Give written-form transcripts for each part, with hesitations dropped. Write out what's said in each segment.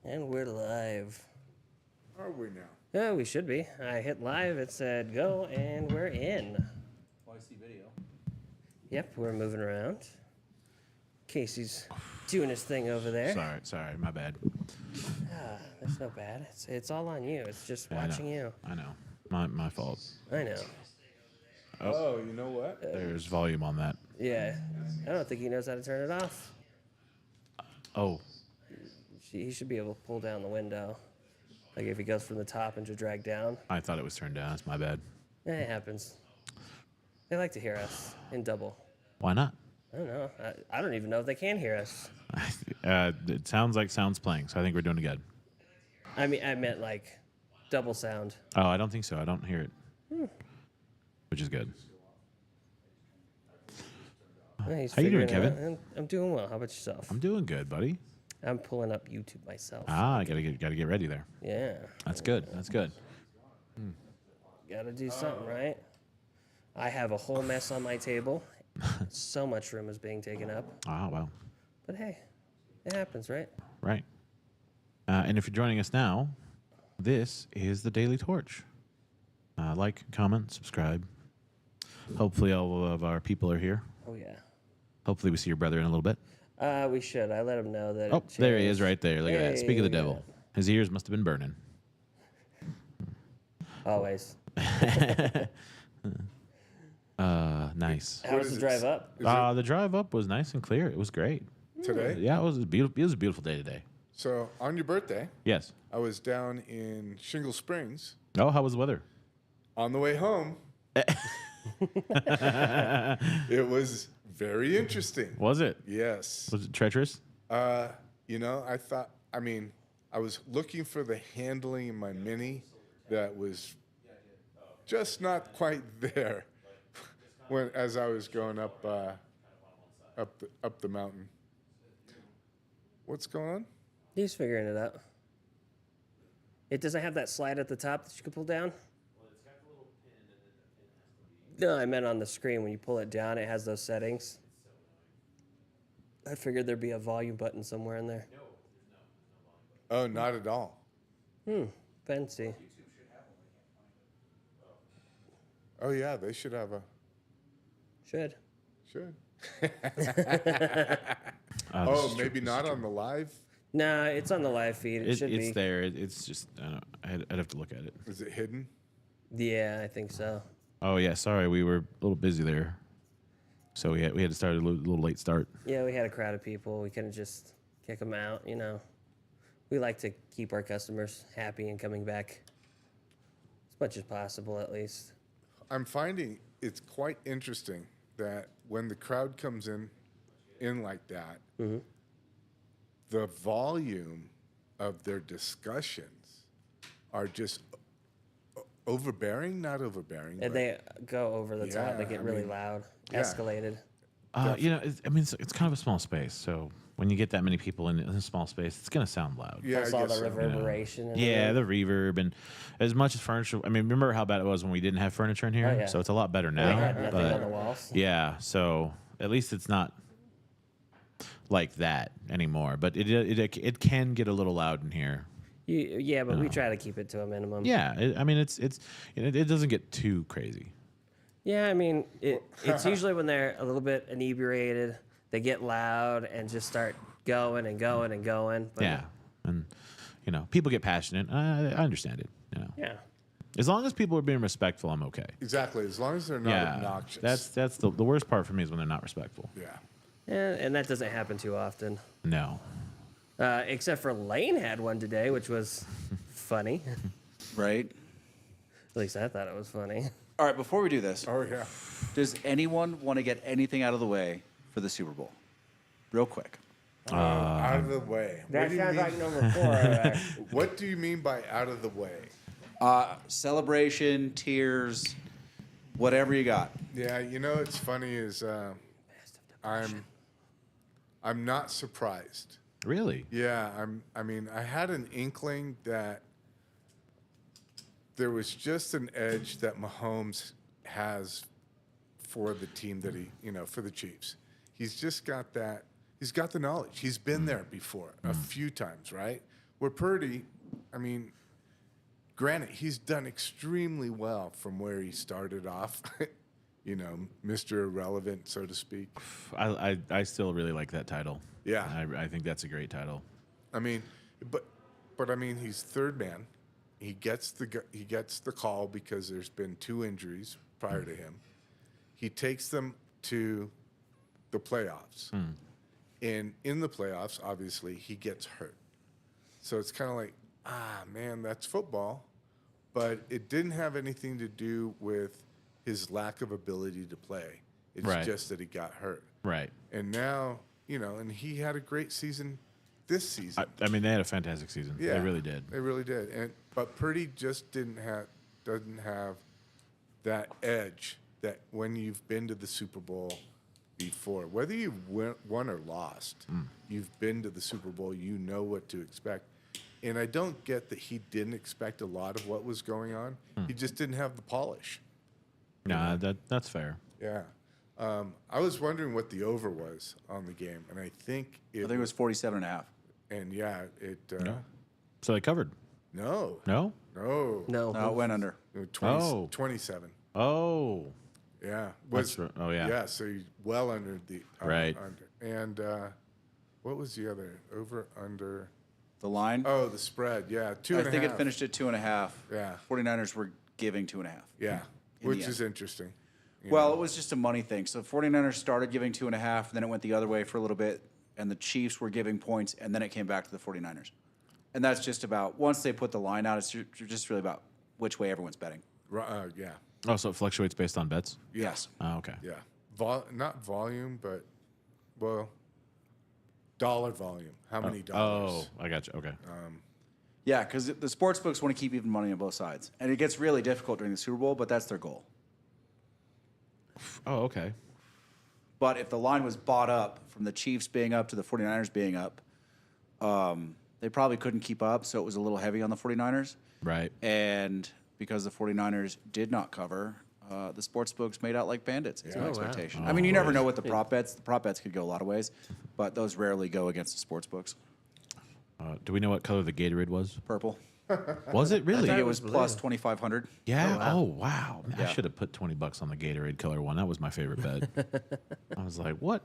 And we're live. Are we now? Yeah, we should be. I hit live, it said go, and we're in. Oh, I see video. Yep, we're moving around. Casey's doing his thing over there. Sorry, my bad. Ah, that's no bad. It's all on you. It's just Yeah, watching you. I know. My fault. I know. Oh, you know what? There's volume on that. Yeah. I don't think he knows how to turn it off. Oh, He should be able to pull down the window. Like if he goes from the top and just drag down. I thought it was turned down. It's my bad. Yeah, it happens. They like to hear us in double. Why not? I don't know. I don't even know if they can hear us. It sounds like sound's playing, so I think we're doing it good. I meant like double sound. Oh, I don't think so. I don't hear it, which is good. Yeah, he's How you doing, figuring it Kevin? out. I'm doing well. How about yourself? I'm doing good, buddy. I'm pulling up YouTube myself. I gotta get ready there. Yeah. That's good. That's good. Gotta do something, right? I have a whole mess on my table. So much room is being taken up. Oh wow. But hey, it happens, right? Right. And if you're joining us now, this is the Daily Torch. Like, comment, subscribe. Hopefully all of our people are here. Oh, yeah. Hopefully we see your brother in a little bit. We should. I let him know that. Oh, it there he is changed. right there. Look at that. Speak of the Hey, devil. His ears must have been burning. Always. Nice. How was is the it? drive up? The drive up was nice and clear. It was great. Today? Yeah, it was a beautiful day today. So, on your birthday, Yes. I was down in Shingle Springs. Oh, how was the weather? On the way home, it was very interesting. Was it? Yes. Was it treacherous? I was looking for the handling in my Mini that was just not quite there as I was going up the mountain. What's going on? He's figuring it out. It doesn't have that slide at the top that you can pull down? No, I meant on the screen. When you pull it down, it has those settings. I figured there'd be a volume button somewhere in there. Oh, not at all. Fancy. Oh yeah, they should have a Should. should. This Oh, is maybe true. not on the live. Nah, it's on the live feed. It should It's be. there. It's just, I don't know. I'd have to look at it. Is it hidden? Yeah, I think so. Oh, yeah. Sorry. We were a little busy there. So we had to start a little late start. Yeah, we had a crowd of people. We couldn't just kick them out, you know. We like to keep our customers happy and coming back as much as possible, at least. I'm finding it's quite interesting that when the crowd comes in like that, the volume of their discussions are just overbearing, not overbearing. And but they go over the top. They Yeah, get I really mean, loud, yeah. escalated. It's kind of a small space. So when you get that many people in a small space, it's going to sound loud. yeah, Plus I all guess the so. reverberation. and Yeah, everything. the reverb and as much as furniture. I mean, remember how bad it was when we didn't have furniture in here? Oh, yeah. So it's a lot better They now. had nothing on the But walls. yeah, so at least it's not like that anymore. But it can get a little loud in here. Yeah, but we try to keep it to a minimum. Yeah, it doesn't get too crazy. Yeah, I mean, it's usually when they're a little bit inebriated, they get loud and just start going and going and going. But Yeah, and people get passionate. I understand it. Yeah. As long as people are being respectful, I'm okay. Exactly, as long as they're not Yeah, obnoxious. that's the worst part for me is when they're not respectful. Yeah. And that doesn't happen too often. No. Except for Lane had one today, which was funny. Right? At least I thought it was funny. All right, before we do this, Oh yeah. does anyone want to get anything out of the way for the Super Bowl? Real quick. Out of the way. That What do you sounds mean- like number 4. What do you mean by out of the way? Celebration, tears, whatever you got. Yeah, it's funny is I'm not surprised. Really? Yeah, I had an inkling that there was just an edge that Mahomes has for the team that for the Chiefs. He's just got that. He's got the knowledge. He's been there before a few times, right? Where Purdy, I mean, granted, he's done extremely well from where he started off. Mr. Irrelevant, so to speak. I still really like that title. Yeah. I think that's a great title. I mean, but I mean, he's third man. He gets the call because there's been 2 injuries prior to him. He takes them to the playoffs, and in the playoffs, obviously, he gets hurt. So it's kind of like, man, that's football, but it didn't have anything to do with his lack of ability to play. It's Right. just that he got hurt. Right. And now, and he had a great season this season. I mean, they had a fantastic season. Yeah, They really did. They really did. But Purdy just doesn't have that edge that when you've been to the Super Bowl before, whether you won or lost, you've been to the Super Bowl, you know what to expect. And I don't get that he didn't expect a lot of what was going on. He just didn't have the polish. Nah, that's fair. Yeah. I was wondering what the over was on the game, and I think I think it was 47.5. And yeah, it. So they covered. No. No? No. No. No, it went under. 27. Oh. Yeah. Oh, yeah. Yeah, so he's well under the. Right. Under. And what was the other? Over, under. The line? Oh, the spread. Yeah. 2.5. I think it finished at 2.5. Yeah. 49ers were giving 2.5. Yeah. in Which the is end. interesting. Well, it was just a money thing. So 49ers started giving 2.5, then it went the other way for a little bit, and the Chiefs were giving points, and then it came back to the 49ers. And that's just about, once they put the line out, it's just really about which way everyone's betting. Yeah. Oh, so it fluctuates based on bets? Yes. Oh, okay. Yeah. Not volume, but, well, dollar volume. How many dollars? Oh, I got you. Okay. Yeah, because the sports books want to keep even money on both sides. And it gets really difficult during the Super Bowl, but that's their goal. Oh, okay. But if the line was bought up from the Chiefs being up to the 49ers being up, they probably couldn't keep up, so it was a little heavy on the 49ers. Right. And because the 49ers did not cover, the sports books made out like bandits, is my wow. expectation. I mean, you never know what the prop bets, could go a lot of ways, but those rarely go against the sports books. Do we know what color the Gatorade was? Purple. Was it I really? think it it was was plus blue. 2,500. Yeah. Oh, wow. Man, I Yeah. should have put $20 on the Gatorade color one. That was my favorite bet. I was like, what?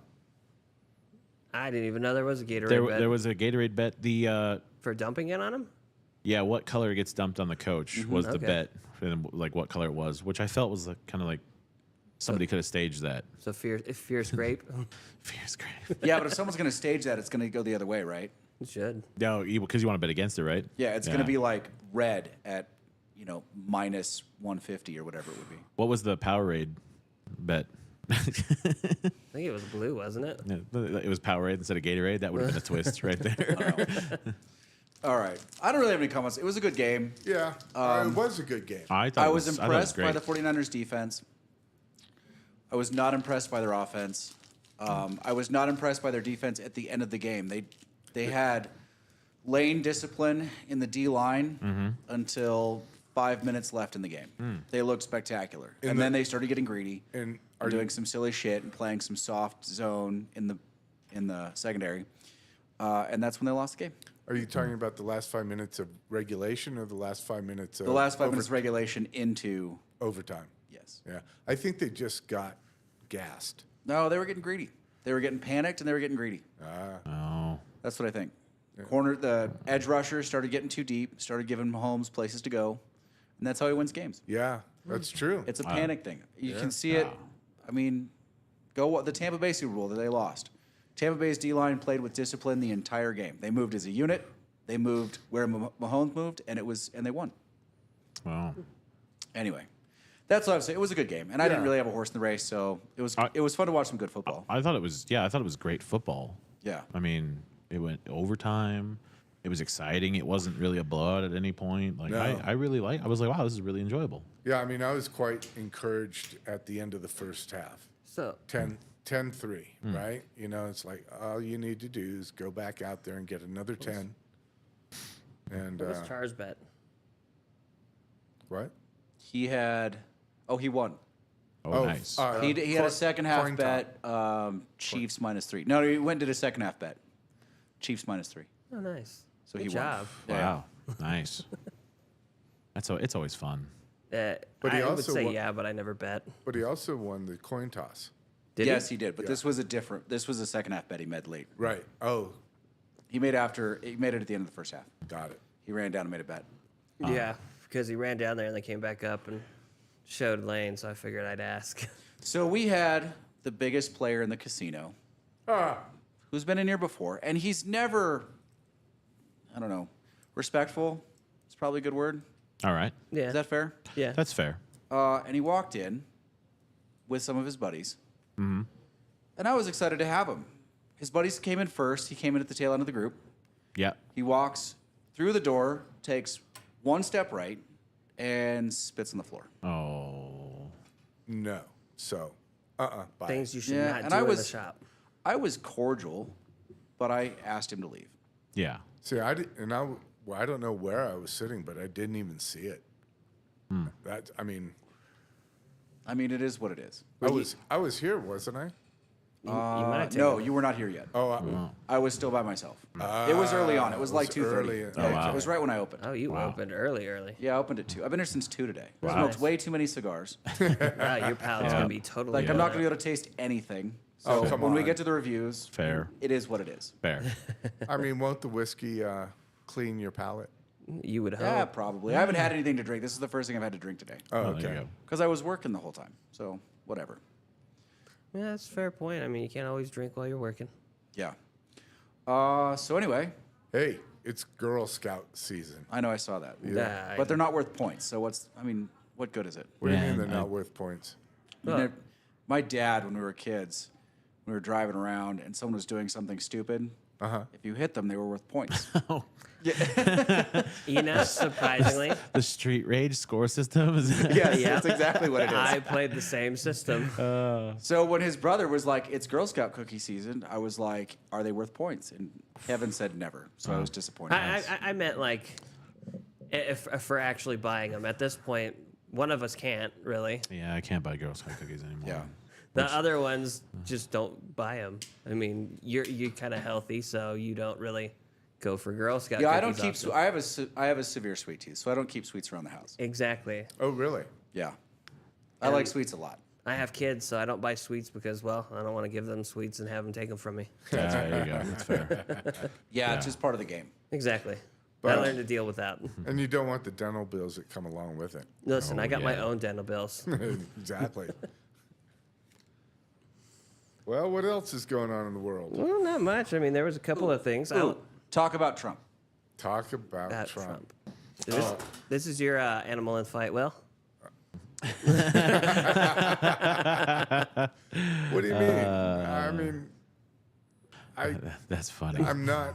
I didn't even know there was a Gatorade bet There was a Gatorade bet. The for dumping it on him. yeah, what color gets dumped on the coach was the Okay. bet, and like what color it was, which I felt was kind of like somebody could have staged that. So fierce grape. Fierce grape. Yeah, but if someone's going to stage that, it's going to go the other way, right? It should. No, because you want to bet against it, right? Yeah, it's going to be like red at, minus 150 or whatever it would be. What was the Powerade bet? I think it was blue, wasn't it? It was Powerade instead of Gatorade. That would have been a twist right there. All right. I don't really have any comments. It was a good game. Yeah. It was a good game. I thought I it was I thought it impressed by great. the 49ers defense. I was not impressed by their offense. I was not impressed by their defense at the end of the game. They had lane discipline in the D line until 5 minutes left in the game. They looked spectacular, and then they started getting greedy And and doing some silly shit and playing some soft zone in the secondary, and that's when they lost the game. Are you talking about the last 5 minutes of regulation or the last 5 minutes of The last 5 minutes of regulation into overtime? yes. Yeah. I think they just got gassed. No, they were getting greedy. They were getting panicked and they were getting greedy. Oh, That's what I think. The edge rushers started getting too deep, started giving Mahomes places to go, and that's how he wins games. Yeah, that's true. It's a panic thing. You can see it. I mean, the Tampa Bay Super Bowl that they lost. Tampa Bay's D-line played with discipline the entire game. They moved as a unit. They moved where Mahomes moved, and they won. wow. Anyway, that's what I was saying. It was a good game, and I didn't Yeah. really have a horse in the race, so it was fun to watch some good football. I thought it was great football. Yeah. I mean, it went overtime. It was exciting. It wasn't really a blowout at any point. Like No. I was like, wow, this is really enjoyable. Yeah, I mean, I was quite encouraged at the end of the first half. So 10-3, right? It's like all you need to do is go back out there and get another 10. And what was Char's bet? what? He won. Oh, nice. He had a second half coin bet, Chiefs -3. No, he went and did a second half bet. Chiefs -3. Oh, nice. So Good he job. won. Wow. Nice. It's always fun. But he I would also say won- yeah, but I never bet. But he also won the coin toss. Did Yes, he? he did. But this was a second half bet he made late. Right. Oh, He made it at the end of the first half. got it. He ran down and made a bet. Yeah, because he ran down there and they came back up and showed lane, so I figured I'd ask. So we had the biggest player in the casino, who's been in here before, and he's never, I don't know, respectful. It's probably a good word. All right. Yeah. Is that fair? Yeah. That's fair. And he walked in with some of his buddies, and I was excited to have him. His buddies came in first. He came in at the tail end of the group. Yeah. He walks through the door, takes one step right, and spits on the floor. Oh. No. So, bye. Things you should Yeah, not and do I in the was- shop. I was cordial, but I asked him to leave. Yeah. See, I don't know where I was sitting, but I didn't even see it. That I mean, I mean, it is what it is. I was here, wasn't I? You might have taken No, it. you were not here yet. Oh, I was still by myself. It was early on. It was like 2:30. early. Oh, wow. It was right when I opened. Oh, you opened early. Yeah, I opened at 2. I've been here since 2 today. Wow. Smoked Nice. way too many cigars. Wow, your palate's gonna be totally. Like, I'm not on going to be able to taste anything. So Oh, come when we on. get to the reviews, Fair. it is what it is. Fair. I mean, won't the whiskey clean your palate? it. You would hope. Yeah, probably. I haven't had anything to drink. This is the first thing I've had to drink today. Oh, Oh, there you okay. go. Because I was working the whole time. So, whatever. Yeah, that's a fair point. I mean, you can't always drink while you're working. Yeah. So anyway, Hey, it's Girl Scout season. I know I saw that. Nah, But they're not worth points. So what good is it? What do you Man, mean they're I- not worth points? You know, my dad, when we were kids, we were driving around and someone was doing something stupid. If you hit them, they were worth points. You know, surprisingly, The street rage score system is. Yes, Yeah. that's exactly what it is. I played the same system. So when his brother was like, "It's Girl Scout cookie season," I was like, "Are they worth points?" And Kevin said never. So I was disappointed. I meant like, if for actually buying them. At this point, one of us can't really. Yeah, I can't buy Girl Scout cookies anymore. Yeah. The other ones just don't buy them. I mean, you're kind of healthy, so you don't really go for Girl Scout. Yeah, I don't cookies keep. often. I have a severe sweet tooth, so I don't keep sweets around the house. Exactly. Oh, really? Yeah, I like sweets a lot. I have kids, so I don't buy sweets because, well, I don't want to give them sweets and have them taken from me. There you go. That's fair. Yeah, it's just part of the game. Exactly. But- I learned to deal with that. And you don't want the dental bills that come along with it. Listen, Oh, I got my yeah. own dental bills. Exactly. Well, what else is going on in the world? Well, not much. I mean, there was a couple of things. Talk about Trump. Talk about About Trump. This is your animal in fight, Will? What do you mean? I mean, That's funny. I'm not.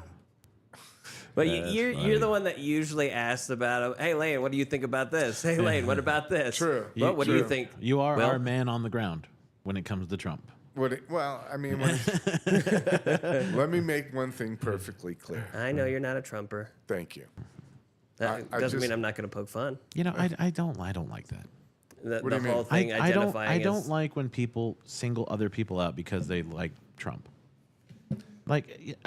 But That's you're funny. the one that usually asks about it. Hey, Lane, what do you think about this? Hey, Lane, what about this? True. Well, what do you True. think? You are Will? our man on the ground when it comes to Trump. Well, I mean, let me make one thing perfectly clear. I know you're not a Trumper. Thank you. That I doesn't just- mean I'm not going to poke fun. You know, I don't like that. The What do you mean? whole thing identifying I don't as like when people single other people out because they like Trump. Like,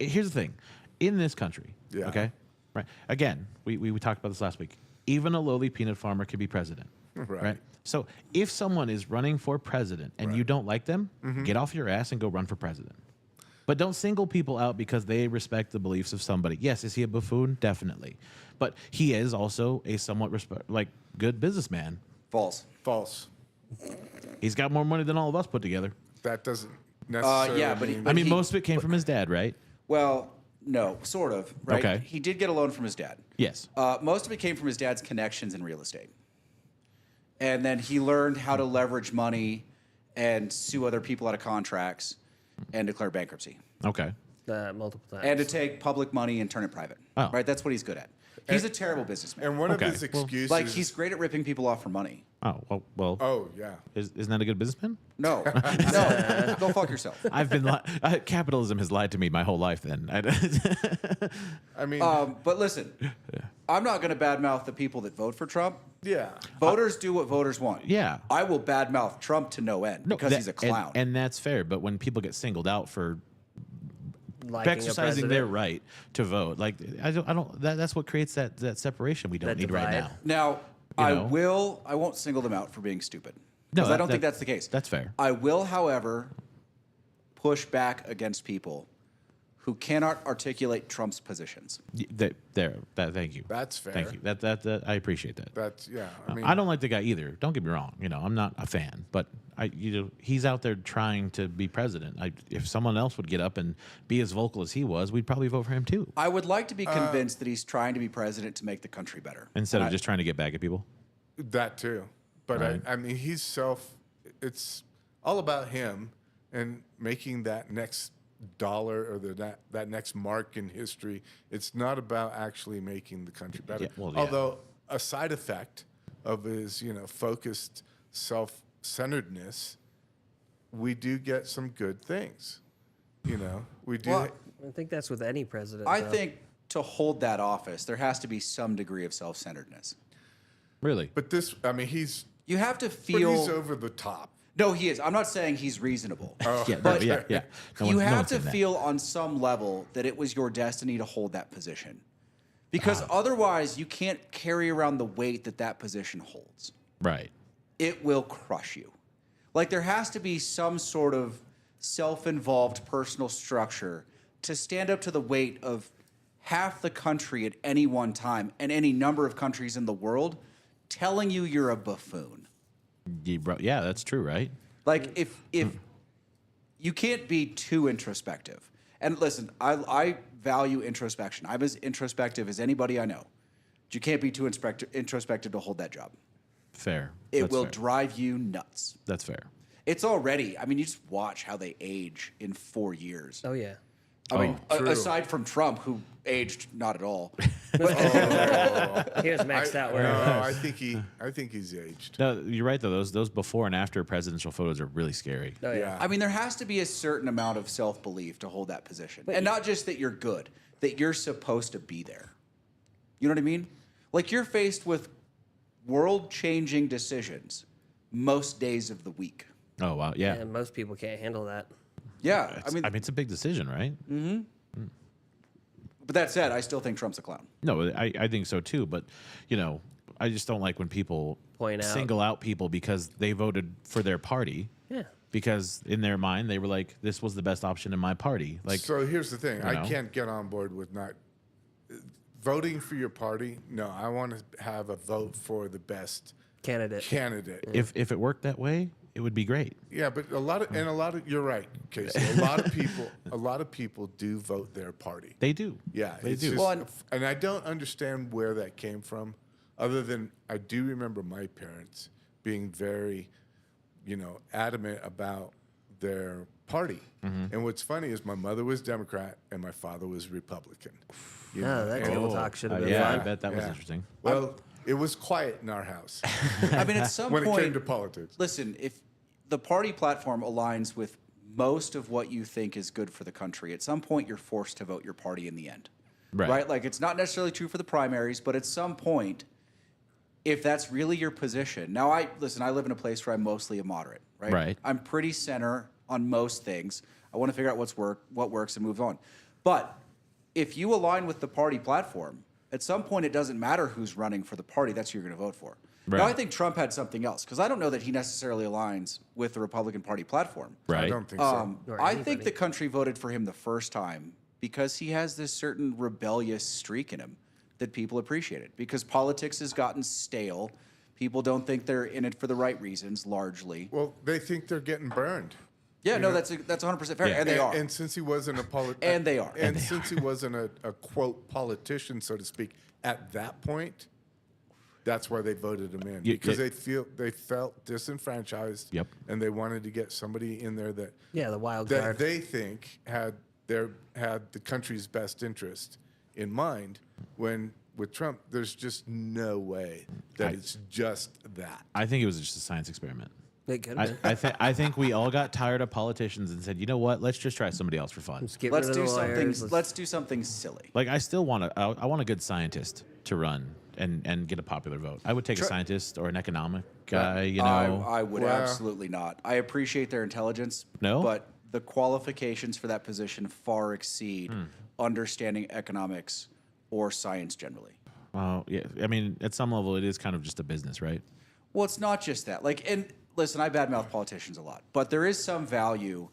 here's the thing, in this country, Yeah. okay, right? Again, we talked about this last week. Even a lowly peanut farmer could be president, Right. So if someone is running for president and you don't like them, get off your ass and go run for president. But don't single people out because they respect the beliefs of somebody. Yes, is he a buffoon? Definitely, but he is also a somewhat good businessman. False. False. He's got more money than all of us put together. That doesn't necessarily yeah, but he- mean. I mean, he- most of it came from his dad, right? Well, no, sort of. Right. Okay. He did get a loan from his dad. Yes. Most of it came from his dad's connections in real estate. And then he learned how to leverage money and sue other people out of contracts and declare bankruptcy. Okay. multiple times. And to take public money and turn it private. Oh. Right? That's what he's good at. He's a terrible businessman. and one Okay, of his well- excuses. Like, he's great at ripping people off for money. Oh well. Oh yeah. Isn't that a good businessman? No. No. Go fuck yourself. I've been capitalism has lied to me my whole life. Then I mean, But listen, I'm not going to badmouth the people that vote for Trump. yeah. Voters do what voters want. Yeah. I will badmouth Trump to no end because he's a clown. and that's fair. But when people get singled out for liking a exercising their president. right to vote. Like I don't. That's what creates that separation we don't That need right divide. now. Now, know? I won't single them out for being stupid. No, Because I don't think that's the case. That's fair. I will, however, push back against people who cannot articulate Trump's positions. Thank you. That's fair. Thank you. That I appreciate that. That's yeah. I mean, I don't like the guy either. Don't get me wrong. I'm not a fan, but he's out there trying to be president. If someone else would get up and be as vocal as he was, we'd probably vote for him too, I would like to be convinced that he's trying to be president to make the country better. instead of just trying to get back at people. that too. But Right. I mean, it's all about him and making that next dollar or that next mark in history. It's not about actually making the country better. Yeah, well, yeah. Although a side effect of his, focused self-centeredness, we do get some good things. We do. Well, I think that's with any president. I though. think to hold that office, there has to be some degree of self-centeredness. Really? but this, I mean, he's You have to but feel. he's over the top. No, he is. I'm not saying he's reasonable. Yeah. But yeah. Yeah. You have one's to saying that. feel on some level that it was your destiny to hold that position. Because Ah. otherwise, you can't carry around the weight that position holds. Right. It will crush you. Like, there has to be some sort of self-involved personal structure to stand up to the weight of half the country at any one time and any number of countries in the world telling you you're a buffoon. Yeah, that's true, right? Like, if you can't be too introspective. And listen, I value introspection. I'm as introspective as anybody I know. But you can't be too introspective to hold that job. Fair. It That's will fair. drive you nuts. That's fair. It's already, I mean, you just watch how they age in 4 years. Oh yeah. I mean, true. aside from Trump, who aged not at all. He was maxed out where No, he was. I think he's aged. No, you're right though. Those before and after presidential photos are really scary. Oh yeah. Yeah. I mean, there has to be a certain amount of self-belief to hold that position. And not just that you're good, that you're supposed to be there. You know what I mean? Like, you're faced with world-changing decisions most days of the week. Oh wow, yeah. And most people can't handle that. Yeah, I mean, it's a big decision, right? But that said, I still think Trump's a clown. No, I think so too. But I just don't like when people Point out. single out people because they voted for their party. Yeah. Because in their mind they were like, this was the best option in my party. Like, So here's the thing: I know? can't get on board with not voting for your party. No, I want to have a vote for the best Candidate. candidate. if it worked that way, it would be great. Yeah, but a lot of you're right, Casey. A lot of people do vote their party. They do. Yeah, they it's do. just- Well, and I don't understand where that came from, other than I do remember my parents being very, adamant about their party. Mm-hmm. And what's funny is my mother was Democrat and my father was Republican. You Oh, know, that and- table talk should have been yeah, fun. I bet that was Yeah. interesting. Well, it was quiet in our house I mean, at some when point, it came to politics. listen, if the party platform aligns with most of what you think is good for the country, at some point you're forced to vote your party in the end. Right. Like, it's not necessarily true for the primaries, but at some point, if that's really your position. Now, I live in a place where I'm mostly a moderate, right? Right. I'm pretty center on most things. I want to figure out what works and move on. But if you align with the party platform, at some point it doesn't matter who's running for the party, that's who you're going to vote for. Now, Right. I think Trump had something else, because I don't know that he necessarily aligns with the Republican Party platform. Right. I don't think so. Or I think anybody. the country voted for him the first time because he has this certain rebellious streak in him that people appreciated. Because politics has gotten stale. People don't think they're in it for the right reasons, largely. Well, they think they're getting burned. Yeah, no, that's 100% fair, Yeah. and they are. And since he wasn't a And they are. And since he wasn't a quote politician, so to speak, at that point, that's why they voted him in, Yeah, because yeah. they felt disenfranchised. Yep. And they wanted to get somebody in there that Yeah, the wild that card. they think had the country's best interest in mind. When with Trump, there's just no way that it's just that. I think it was just a science experiment. It could have I, been. I think we all got tired of politicians and said, you know what? Let's just try somebody else for fun. Let's get Let's rid of do the something. lawyers. Let's do something silly. Like I still want I want a good scientist to run and get a popular vote. I would take a Tru- scientist or an economic guy. You know, I would Well- absolutely not. I appreciate their intelligence. No? but the qualifications for that position far exceed understanding economics or science generally. Oh, yeah. I mean, at some level, it is kind of just a business, right? Well, it's not just that. Like, and listen, I badmouth politicians a lot, but there is some value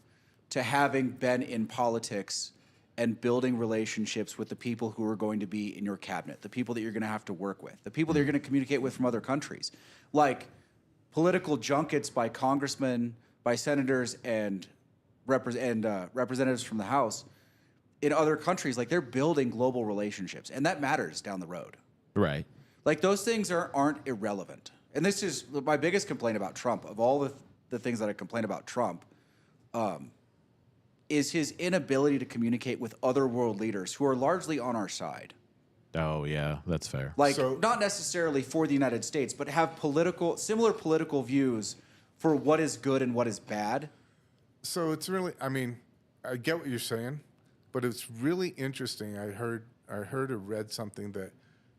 to having been in politics and building relationships with the people who are going to be in your cabinet, the people that you're going to have to work with, the people that you're going to communicate with from other countries. Like political junkets by congressmen, by senators, and representatives from the House in other countries, like they're building global relationships, and that matters down the road. Right. Like those things aren't irrelevant. And this is my biggest complaint about Trump. Of all the things that I complain about Trump, is his inability to communicate with other world leaders who are largely on our side. Oh, yeah, that's fair. Like, not necessarily for the United States, but have similar political views for what is good and what is bad. So it's really, I mean, I get what you're saying, but it's really interesting. I heard or read something that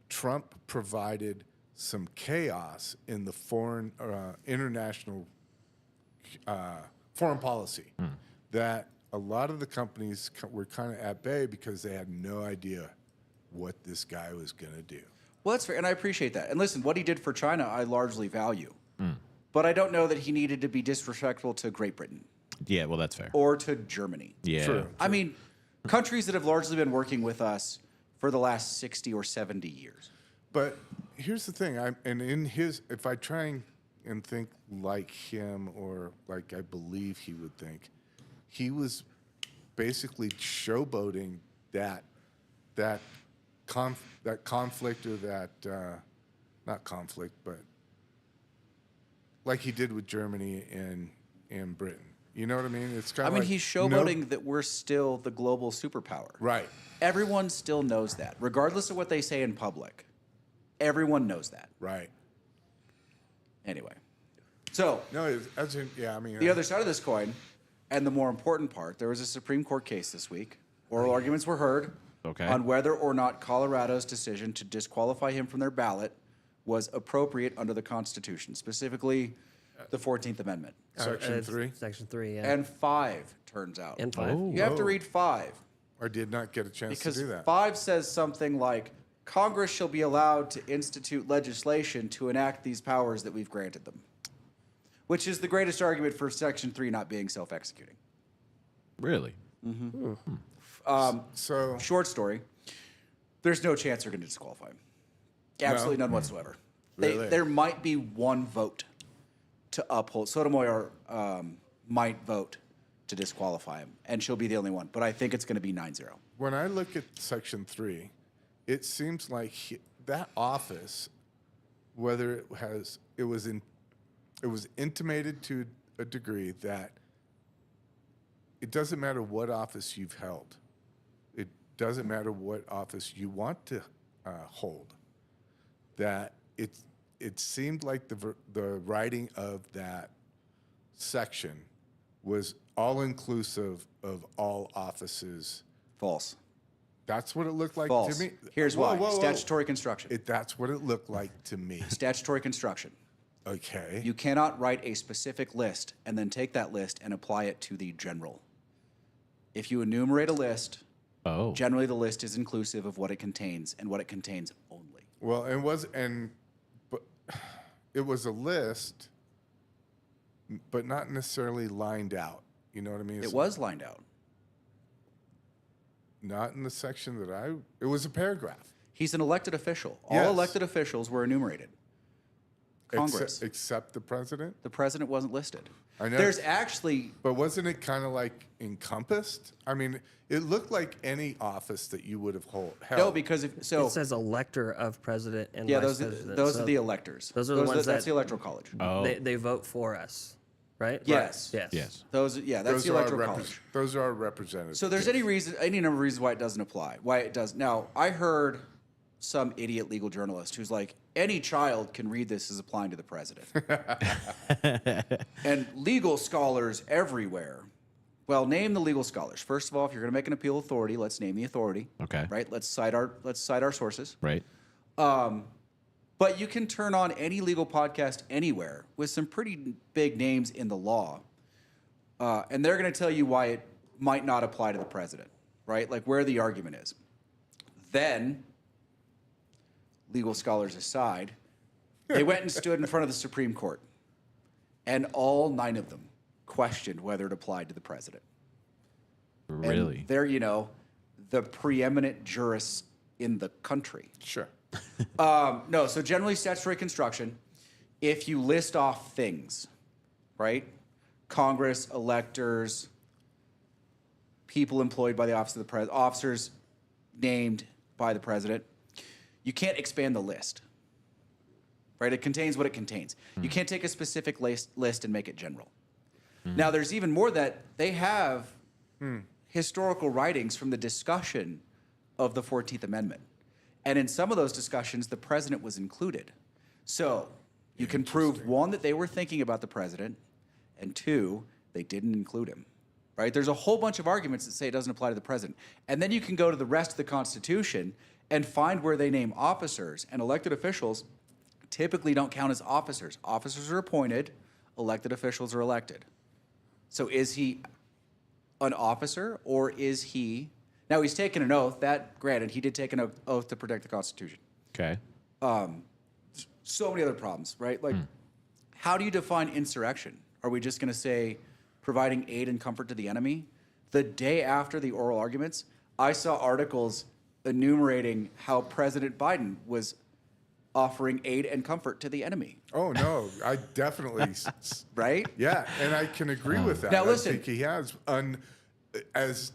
Trump provided some chaos in the international foreign policy, that a lot of the companies were kind of at bay because they had no idea what this guy was going to do. Well, that's fair, and I appreciate that. And listen, what he did for China, I largely value. But I don't know that he needed to be disrespectful to Great Britain. Yeah, well, that's fair. Or to Germany. Yeah. True. I mean, countries that have largely been working with us for the last 60 or 70 years. But here's the thing, if I try and think like him, or like I believe he would think, he was basically showboating that conflict, or that not conflict, but like he did with Germany and Britain. You know what I mean? It's kind of. I mean, he's showboating that we're still the global superpower. Right. Everyone still knows that, regardless of what they say in public. Everyone knows that. Right. Anyway, so Yeah, I mean, the other side of this coin, and the more important part, there was a Supreme Court case this week. Oral arguments were heard on whether or not Colorado's decision to disqualify him from their ballot was appropriate under the Constitution, specifically the 14th Amendment. Section 3. Section 3, yeah. And 5, turns out. And 5. Oh. You have to read 5. I did not get a chance Because to do that. 5 says something like, Congress shall be allowed to institute legislation to enact these powers that we've granted them. Which is the greatest argument for Section 3 not being self-executing. Really? So Short story, there's no chance they're going to disqualify him. Absolutely none whatsoever. Really? There might be one vote to uphold. Sotomayor might vote to disqualify him, and she'll be the only one. But I think it's going to be 9-0. when I look at Section 3, it seems like that office, whether it was intimated to a degree that it doesn't matter what office you've held. It doesn't matter what office you want to hold. That it seemed like the writing of that section was all inclusive of all offices. False. That's what it looked like False. to me. Here's Whoa, why. whoa, whoa. Statutory construction. That's what it looked like to me. Statutory construction. Okay. You cannot write a specific list and then take that list and apply it to the general. If you enumerate a list, generally the list is inclusive of what it contains and what it contains only. Well, but it was a list, but not necessarily lined out. You know what I mean? It was lined out. Not in the section it was a paragraph. He's an elected official. Yes. All elected officials were enumerated. Congress. Except the president? The president wasn't listed. I know. There's actually... But wasn't it kind of like encompassed? I mean, it looked like any office that you would have held. No, because It says elector of president and yeah, vice those president. are So the electors. those are the ones That's that- the electoral college. Oh. They vote for us, right? Yes. Yes. Yes. That's the electoral college. Those are our representatives. So there's any number of reasons why it doesn't apply. Why it does. Now, I heard some idiot legal journalist who's like, any child can read this as applying to the president. And legal scholars everywhere. Well, name the legal scholars. First of all, if you're going to make an appeal authority, let's name the authority. Okay. Right? Let's cite our sources. Right. But you can turn on any legal podcast anywhere with some pretty big names in the law. and they're going to tell you why it might not apply to the president, right? Like where the argument is. Then, legal scholars aside, they went and stood in front of the Supreme Court, and all 9 of them questioned whether it applied to the president. Really? And they're, the preeminent jurists in the country. Sure. No, so generally statutory construction, if you list off things, right? Congress, electors, people employed by the office of the president, officers named by the president, you can't expand the list, right? It contains what it contains. You can't take a specific list and make it general. Now, there's even more that they have historical writings from the discussion of the 14th Amendment. And in some of those discussions, the president was included. So you can prove, 1, that they were thinking about the president, and 2, they didn't include him, right? There's a whole bunch of arguments that say it doesn't apply to the president. And then you can go to the rest of the Constitution and find where they name officers, and elected officials typically don't count as officers. Officers are appointed, elected officials are elected. So is he an officer, or is he... Now, he's taken an oath. That, granted, he did take an oath to protect the Constitution. Okay. So many other problems, right? Like, how do you define insurrection? Are we just going to say providing aid and comfort to the enemy? The day after the oral arguments, I saw articles enumerating how President Biden was offering aid and comfort to the enemy. Oh, no, I definitely... Right? Yeah, and I can agree with that. Now, listen. I think he has, as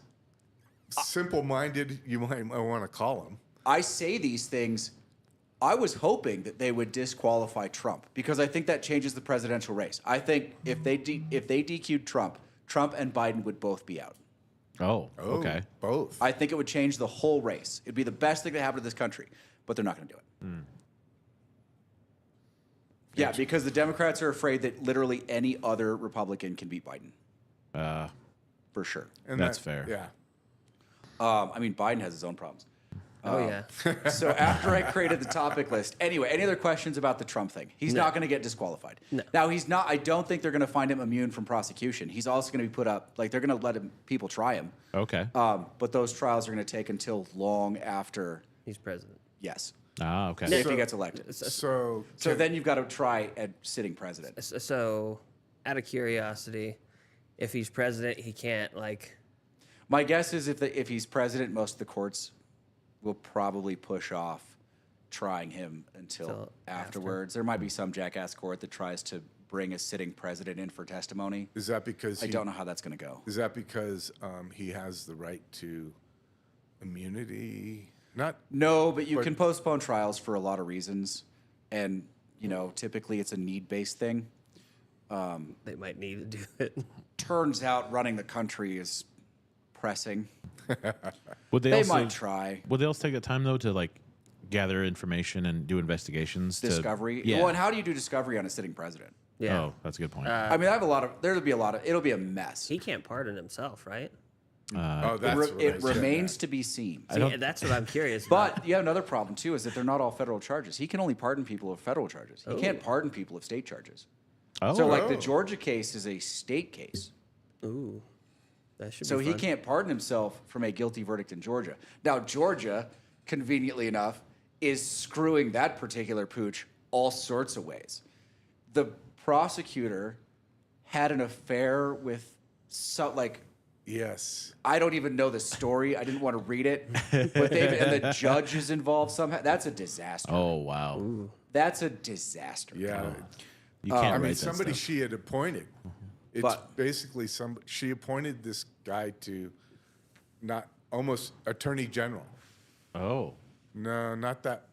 simple-minded you might want to call him. I say these things, I was hoping that they would disqualify Trump, because I think that changes the presidential race. I think if they DQ'd Trump, Trump and Biden would both be out. Oh, okay. Both. I think it would change the whole race. It'd be the best thing that happened to this country, but they're not going to do it. Yeah, because the Democrats are afraid that literally any other Republican can beat Biden. For sure. And That's fair. Yeah. I mean, Biden has his own problems. Oh, yeah. So after I created the topic list, anyway, any other questions about the Trump thing? He's No. not going to get disqualified. No. Now, he's not, I don't think they're going to find him immune from prosecution. He's also going to be put up, like, they're going to let people try him. Okay. But those trials are going to take until long after, He's president. yes, Ah, okay. if he gets elected. So Then you've got to try at sitting president. So, out of curiosity, if he's president, he can't, like... My guess is if he's president, most of the courts will probably push off trying him until Till afterwards. There might be some jackass court that tries to bring a sitting president in for testimony. is that because I don't know how that's going to go. Is that because he has the right to immunity? Not. No, but you can postpone trials for a lot of reasons, and typically it's a need-based thing. They might need to do it. Turns out running the country is pressing. Would They also, might try. Would they also take the time though to like gather information and do investigations? Discovery. Yeah. Well, and how do you do discovery on a sitting president? Yeah. Oh, that's a good point. I mean, it'll be a mess. He can't pardon himself, right? Oh, that's what I It said. remains to be seen. See, that's what I'm curious about. But you have another problem too, is that they're not all federal charges. He can only pardon people of federal charges. He can't pardon people of state charges. oh, So like the Georgia case is a state case. Ooh. That should So be he fun. can't pardon himself from a guilty verdict in Georgia. Now, Georgia, conveniently enough, is screwing that particular pooch all sorts of ways. The prosecutor had an affair with Yes. I don't even know the story. I didn't want to read it. But and the judge is involved somehow. That's a disaster. oh wow. That's a disaster. Yeah. You can't I write mean, that somebody stuff. she had appointed. It's But- basically she appointed this guy to not almost attorney general. Oh. No, not that.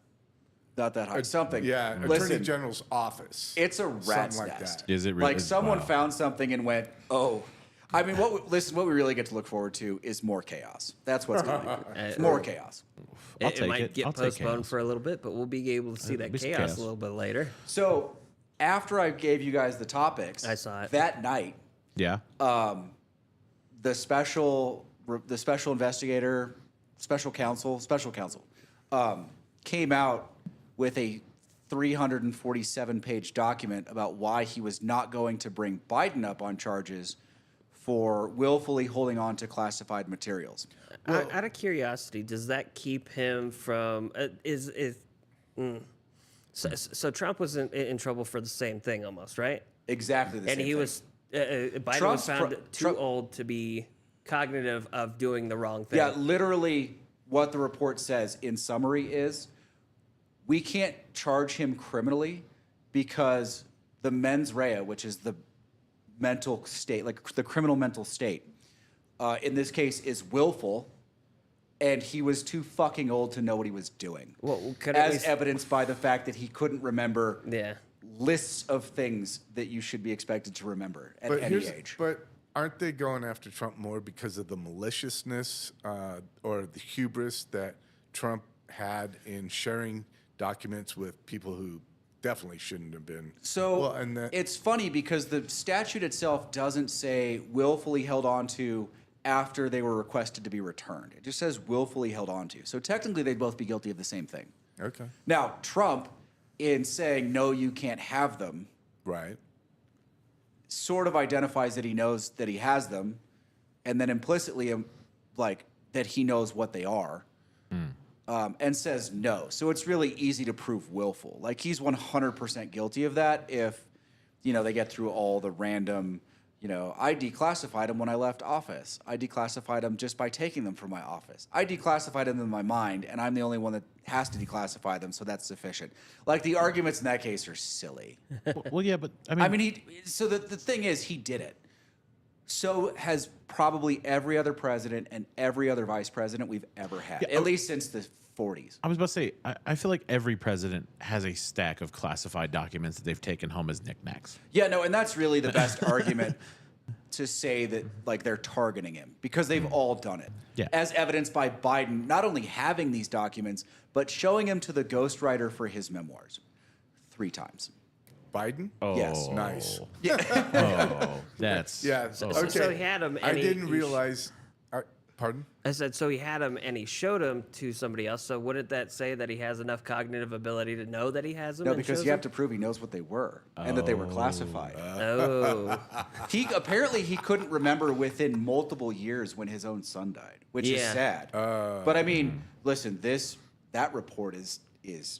Not that high. Something. Yeah, attorney Listen, general's office. it's a rat's Something like nest. that. Is it really? Like someone wow. found something and went, oh. I mean, what we really get to look forward to is more chaos. That's what's going to happen. More chaos. I'll It take might it. get I'll take postponed chaos. for a little bit, but we'll be able to see that be some chaos chaos. a little bit later. So after I gave you guys the topics, I saw it. that night. Yeah. The special investigator, special counsel, came out with a 347-page document about why he was not going to bring Biden up on charges for willfully holding on to classified materials. Out of curiosity, does that keep him from So Trump was in trouble for the same thing almost, right? Exactly the And same he thing. was Biden Trump's was found pro- too Trump- old to be cognitive of doing the wrong thing. Yeah, literally what the report says in summary is we can't charge him criminally because the mens rea, which is the mental state, like the criminal mental state, in this case is willful, and he was too fucking old to know what he was doing. Well, could at as least- evidenced by the fact that he couldn't remember Yeah. lists of things that you should be expected to remember at any age. But aren't they going after Trump more because of the maliciousness or the hubris that Trump had in sharing documents with people who definitely shouldn't have been? So well, and that, it's funny because the statute itself doesn't say willfully held on to after they were requested to be returned. It just says willfully held on to. So technically, they'd both be guilty of the same thing. okay, Now, Trump, in saying, no, you can't have them, right. sort of identifies that he knows that he has them, and then implicitly, like, that he knows what they are, and says no. So it's really easy to prove willful. Like, he's 100% guilty of that if, they get through all the random, I declassified them when I left office. I declassified them just by taking them from my office. I declassified them in my mind, and I'm the only one that has to declassify them, so that's sufficient. Like, the arguments in that case are silly. Well, yeah, but I mean, So the thing is, he did it. So has probably every other president and every other vice president we've ever had, at least since the 40s. I was about to say, I feel like every president has a stack of classified documents that they've taken home as knickknacks. Yeah, no, and that's really the best argument to say that, like, they're targeting him because they've all done it. Yeah. As evidenced by Biden not only having these documents, but showing them to the ghostwriter for his memoirs 3 times. Biden? Oh, Yes. Nice. Oh, that's Yeah. Okay. So he had him. I And didn't he realize. Pardon? I said so. He had him, and he showed him to somebody else. So wouldn't that say that he has enough cognitive ability to know that he has them? No, and because shows you have them? to prove he knows what they were and that they were classified. Oh, He couldn't remember within multiple years when his own son died, which is Yeah. sad. But I mean, listen, that report is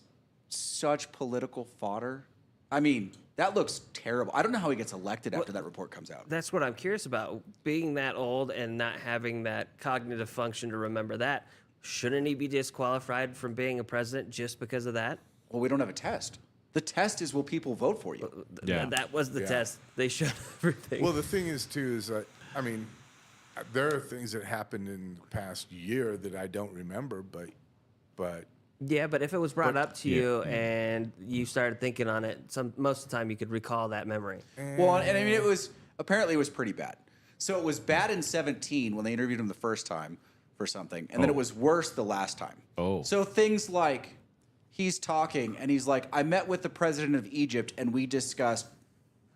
such political fodder. I mean, that looks terrible. I don't know how he gets elected after that report comes out. that's what I'm curious about. Being that old and not having that cognitive function to remember that, shouldn't he be disqualified from being a president just because of that? Well, we don't have a test. The test is will people vote for you? Yeah. That was the Yeah. test. They showed everything. Well, the thing is, too, is I mean, there are things that happened in the past year that I don't remember, but yeah, but if it was brought up to you and you started thinking on it, most of the time you could recall that memory. Well, and I mean, it was pretty bad. So it was bad in 2017 when they interviewed him the first time for something, and then it was worse the last time. Oh. So things like he's talking and he's like, I met with the president of Egypt and we discussed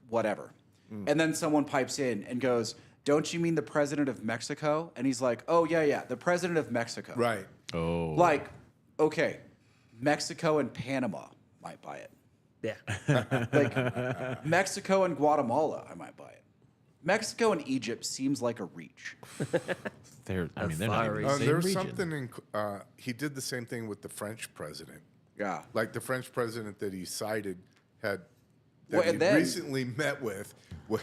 whatever. And then someone pipes in and goes, don't you mean the president of Mexico? And he's like, oh, yeah, the president of Mexico. right. oh, Like, okay, Mexico and Panama might buy it. Yeah. Like, Mexico and Guatemala, I might buy it. Mexico and Egypt seems like a reach. they're A they're not far even the reach. same There was region. something in. He did the same thing with the French president. Yeah. Like the French president that he cited had that Well, he and then- recently met with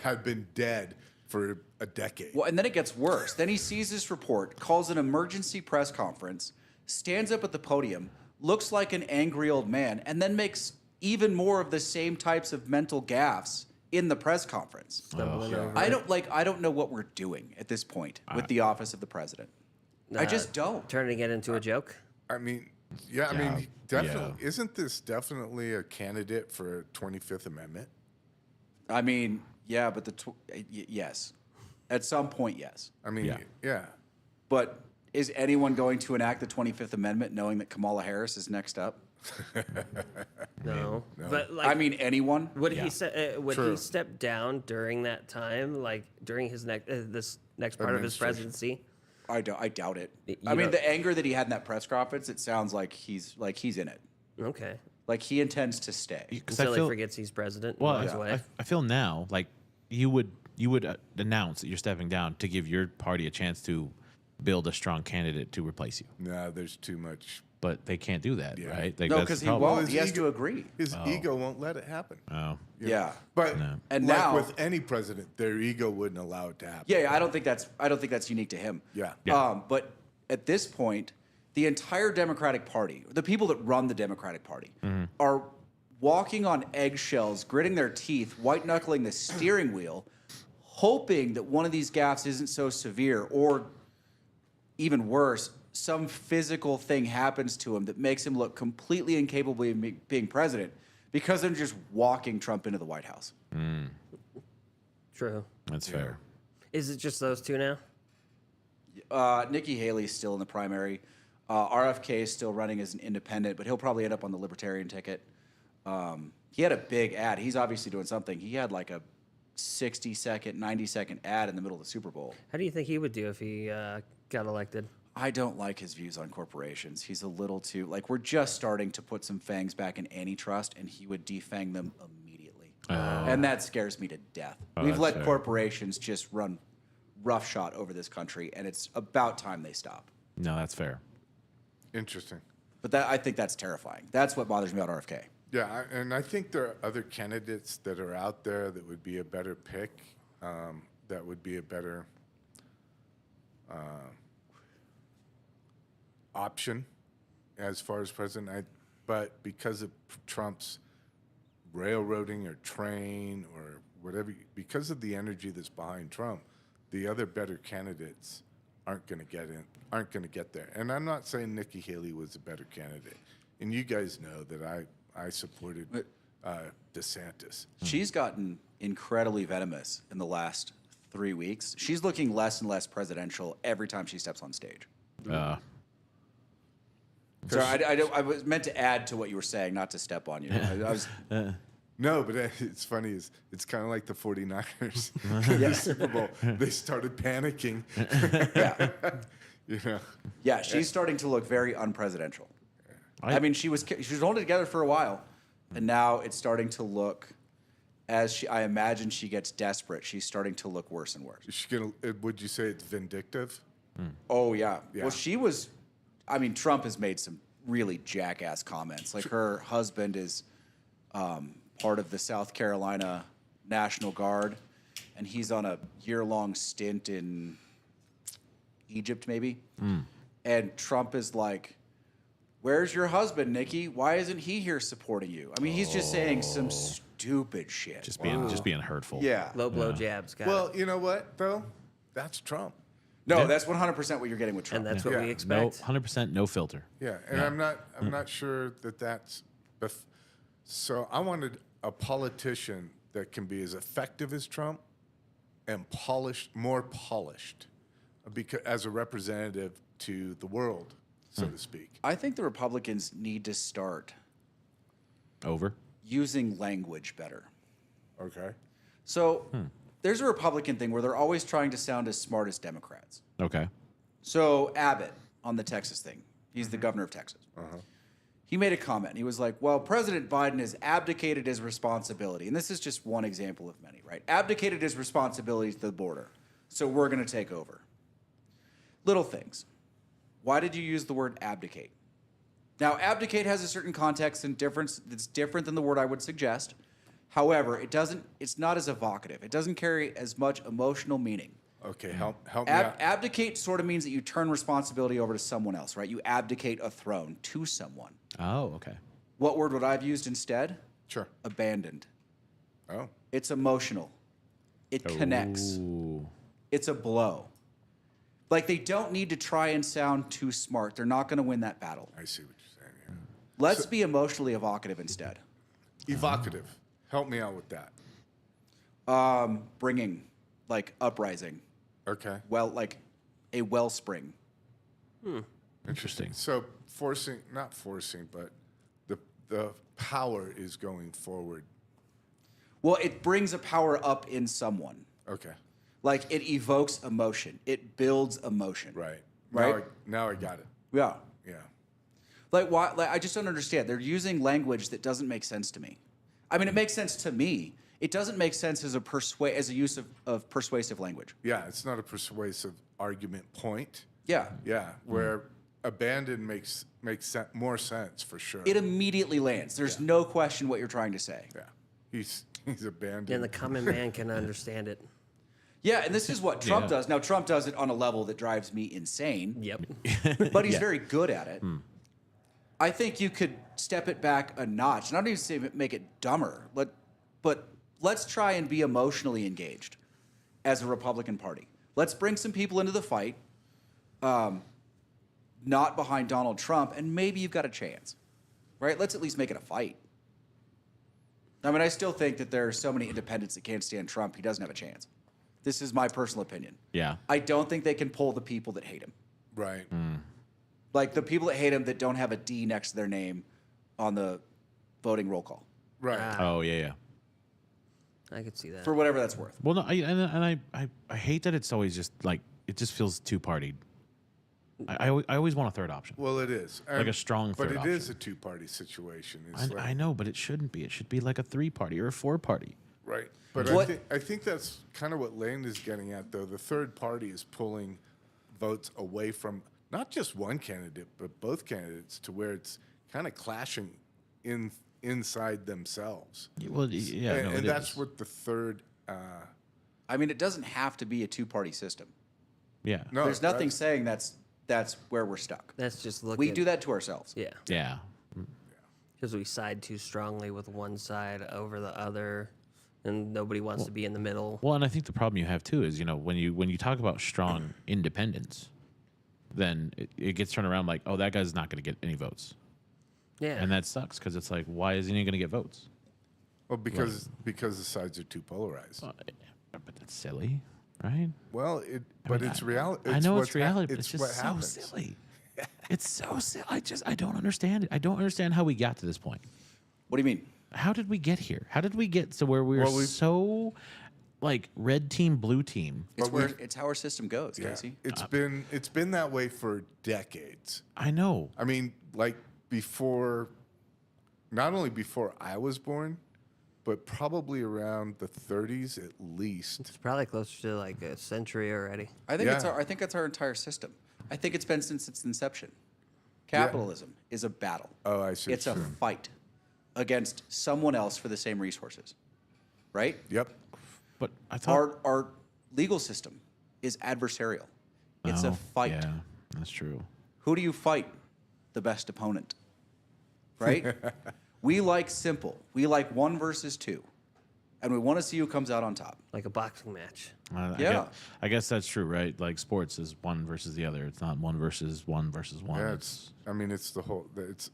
had been dead for a decade. Well, and then it gets worse. Then he sees this report, calls an emergency press conference, stands up at the podium, looks like an angry old man, and then makes even more of the same types of mental gaffes in the press conference. Stumbling over. I don't know what we're doing at this point with the office of the president. I just don't. Turning it into a joke. I mean, yeah, I Yeah, mean, definitely. Isn't this definitely a candidate for a 25th Amendment? I mean, yeah, but yes. At some point, yes. I mean, yeah. But is anyone going to enact the 25th Amendment knowing that Kamala Harris is next up? No. But like, I mean, anyone? would he would True. he step down during that time, like during his this next part of his Administration. presidency? I doubt it. You I mean, don't- the anger that he had in that press conference, it sounds like he's in it. Okay. Like he intends to stay. 'Cause I Until feel- he forgets he's president. Well, And walks away. I feel now like you would you would announce that you're stepping down to give your party a chance to build a strong candidate to replace you. No, there's too much. But they can't do that, Yeah. right? No, that's because the he problem. won't. his He has ego- to agree. His ego won't let it happen. Oh, Yeah. But And like now- with any president, their ego wouldn't allow it to happen. Yeah, I don't think that's unique to him. Yeah. But at this point, the entire Democratic Party, the people that run the Democratic Party, are walking on eggshells, gritting their teeth, white knuckling the steering wheel, hoping that one of these gaffes isn't so severe, or even worse, some physical thing happens to him that makes him look completely incapable of being president, because they're just walking Trump into the White House. True. that's fair. Is it just those two now? Nikki Haley's still in the primary. RFK is still running as an independent, but he'll probably end up on the Libertarian ticket. He had a big ad. He's obviously doing something. He had like a 60-second, 90-second ad in the middle of the Super Bowl. How do you think he would do if he got elected? I don't like his views on corporations. He's a little too, like, we're just starting to put some fangs back in antitrust, and he would defang them immediately. And that scares me to death. We've that's let fair. corporations just run roughshod over this country, and it's about time they stop. No, that's fair. Interesting. But I think that's terrifying. That's what bothers me about RFK. Yeah, and I think there are other candidates that are out there that would be a better pick, that would be a better option as far as president. But because of Trump's railroading or train or whatever, because of the energy that's behind Trump, the other better candidates aren't going to get there. And I'm not saying Nikki Haley was a better candidate. And you guys know that I supported DeSantis. She's gotten incredibly venomous in the last 3 weeks. She's looking less and less presidential every time she steps on stage. Sorry, I was meant to add to what you were saying, not to step on you. I was, No, but it's funny. It's kind of like the 49ers in the Super Bowl. They started panicking. yeah, You know, yeah. She's starting to look very unpresidential. I mean, she was holding it together for a while, and now it's starting to look, I imagine she gets desperate. She's starting to look worse and worse. is she gonna? Would you say it's vindictive? Oh yeah. Yeah. Well, she was. I mean, Trump has made some really jackass comments. Like, her husband is part of the South Carolina National Guard, and he's on a year-long stint in Egypt, maybe. And Trump is like, "Where's your husband, Nikki? Why isn't he here supporting you?" I mean, he's just saying some stupid shit. Just being hurtful. Yeah. Low blow jabs, got Well, it. you know what though? That's Trump. No, Yeah. that's 100% what you're getting with And Trump. that's what Yeah. we No, expect. 100% no filter. Yeah, and I'm not sure that that's. So I wanted a politician that can be as effective as Trump and more polished, because as a representative to the world, so to speak. I think the Republicans need to start Over. using language better. Okay. So there's a Republican thing where they're always trying to sound as smart as Democrats. Okay. So Abbott on the Texas thing, he's the governor of Texas. He made a comment. And he was like, well, President Biden has abdicated his responsibility. And this is just one example of many, right? Abdicated his responsibilities to the border. So we're going to take over. Little things. Why did you use the word abdicate? Now, abdicate has a certain context and difference that's different than the word I would suggest. However, it's not as evocative. It doesn't carry as much emotional meaning. Okay. Help me out. Abdicate sort of means that you turn responsibility over to someone else, right? You abdicate a throne to someone. Oh, okay. What word would I have used instead? Sure. Abandoned. Oh. It's emotional. It connects. Ooh. It's a blow. Like, they don't need to try and sound too smart. They're not going to win that battle. I see what you're saying. Yeah. Let's be emotionally evocative instead. Evocative. Help me out with that. Bringing, like, uprising. Okay. Well, like a wellspring. Interesting. So not forcing, but the power is going forward. Well, it brings a power up in someone. Okay. Like, it evokes emotion. It builds emotion. Right. Right? Now I got it. Yeah. Yeah. Like, why? Like, I just don't understand. They're using language that doesn't make sense to me. I mean, it makes sense to me. It doesn't make sense as a use of persuasive language. Yeah, it's not a persuasive argument point. Yeah. Yeah, where abandon makes more sense for sure. It immediately lands. There's no question what you're trying to say. Yeah, he's abandoned. And the common man can understand it. Yeah, and this is what Trump Yeah. does. Now, Trump does it on a level that drives me insane, Yep. but he's very good at it. I think you could step it back a notch. And I don't even say make it dumber, but let's try and be emotionally engaged as a Republican Party. Let's bring some people into the fight, not behind Donald Trump, and maybe you've got a chance, right? Let's at least make it a fight. I mean, I still think that there are so many independents that can't stand Trump, he doesn't have a chance. This is my personal opinion. Yeah. I don't think they can pull the people that hate him. Right. Like the people that hate him that don't have a D next to their name on the voting roll call, Right. Oh yeah. I could see that. for whatever that's worth. Well, no, I hate that it's always just like it just feels two partied. I always want a third option. Well, it is. Like a strong But third it is option. a two-party situation. It's like, I know, but it shouldn't be. It should be like a 3-party or a 4-party. right. But What- I think that's kind of what Lane is getting at, though. The third party is pulling votes away from not just one candidate, but both candidates, to where it's kind of clashing inside themselves. Well, yeah, and no, it that's is. what the third. I mean, it doesn't have to be a two-party system. Yeah. No, There's nothing that's- saying that's where we're stuck. That's just looking. We do that to ourselves. Yeah. Yeah. Because we side too strongly with one side over the other, and nobody wants to be in the middle. Well, and I think the problem you have too is when you talk about strong independence, then it gets turned around like, oh, that guy's not going to get any votes, Yeah. and that sucks because it's like, why isn't he going to get votes? Well, because the sides are too polarized. But that's silly, right? Well, it's reality. I know it's reality, but it's what just so happens. silly. It's so silly. I don't understand it. I don't understand how we got to this point. What do you mean? How did we get here? How did we get to where we were Well, so like red team, blue team? It's how our system goes, Yeah, Casey. it's been that way for decades. I know. I mean, like not only before I was born, but probably around the 30s at least. It's probably closer to like a century already. I think Yeah. I think that's our entire system. I think it's been since its inception. Capitalism is a battle. Oh, I see. It's a fight against someone else for the same resources, right? Yep. But I thought Our legal system is adversarial. It's a Oh, fight. Yeah, that's true. Who do you fight? The best opponent, right? We like simple. We like 1 versus 2, and we want to see who comes out on top. Like a boxing match. Yeah. I guess that's true, right? Like sports is one versus the other. It's not one versus one versus one. Yeah, It's it's the whole. It's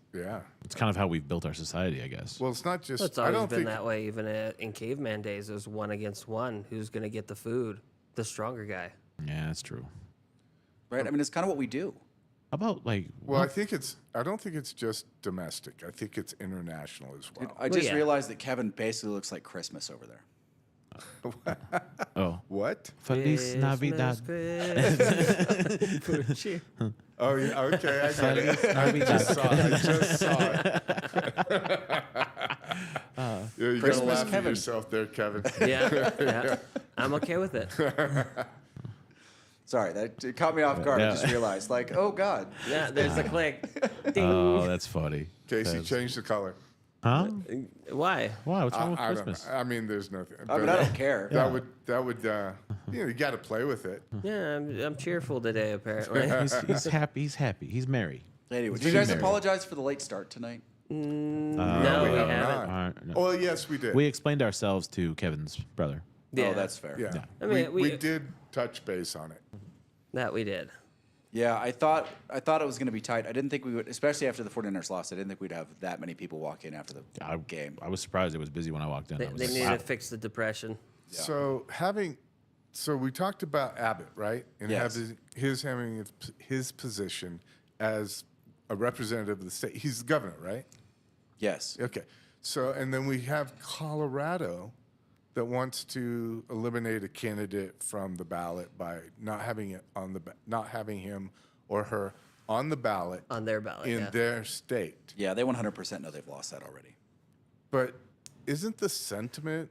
kind of how we've built our society, I guess. Well, it's not just. Well, it's I always don't been think. that way. Even in caveman days, it was 1 against 1. Who's going to get the food? The stronger guy. Yeah, that's true. Right? I mean, it's kind of what we do. How about like Well, I don't think it's just domestic. I think it's international as well. I just yeah. realized that Kevin basically looks like Christmas over there. oh What? Feliz Navidad. Christmas, cheer. Oh, yeah. Okay, I got it. Feliz I Navidad. just saw it. Yeah, you gotta Christmas laugh at Kevin. yourself there, Kevin. Yeah. I'm okay with it. Sorry, it caught me off guard. I Yeah. just realized, like, oh God. Yeah, there's the click. Ding. Oh, that's funny. Casey, That's- change the color. Huh? Why? Why? What's wrong with I don't know. Christmas? I mean, there's nothing. I mean, I don't care. That would you got to play with it. Yeah, I'm cheerful today, apparently. He's happy. He's happy. He's merry. Anyway, He's do you guys married. apologize for the late start tonight? No, we have haven't. not. No. Oh, yes, we did. We explained ourselves to Kevin's brother. Yeah, Oh, that's fair. yeah. I mean, we we- did touch base on it. that we did. Yeah, I thought it was going to be tight. I didn't think we would, especially after the 49ers lost. I didn't think we'd have that many people walk in after the game. I was surprised it was busy when I walked in. They, I was they like, needed wow. to fix the depression. So we talked about Abbott, right? And Yes. having his position as a representative of the state. He's the governor, right? Yes. Okay. So, and then we have Colorado that wants to eliminate a candidate from the ballot by not having him or her on the ballot On their ballot, in yeah. their state. Yeah, they 100% know they've lost that already. But isn't the sentiment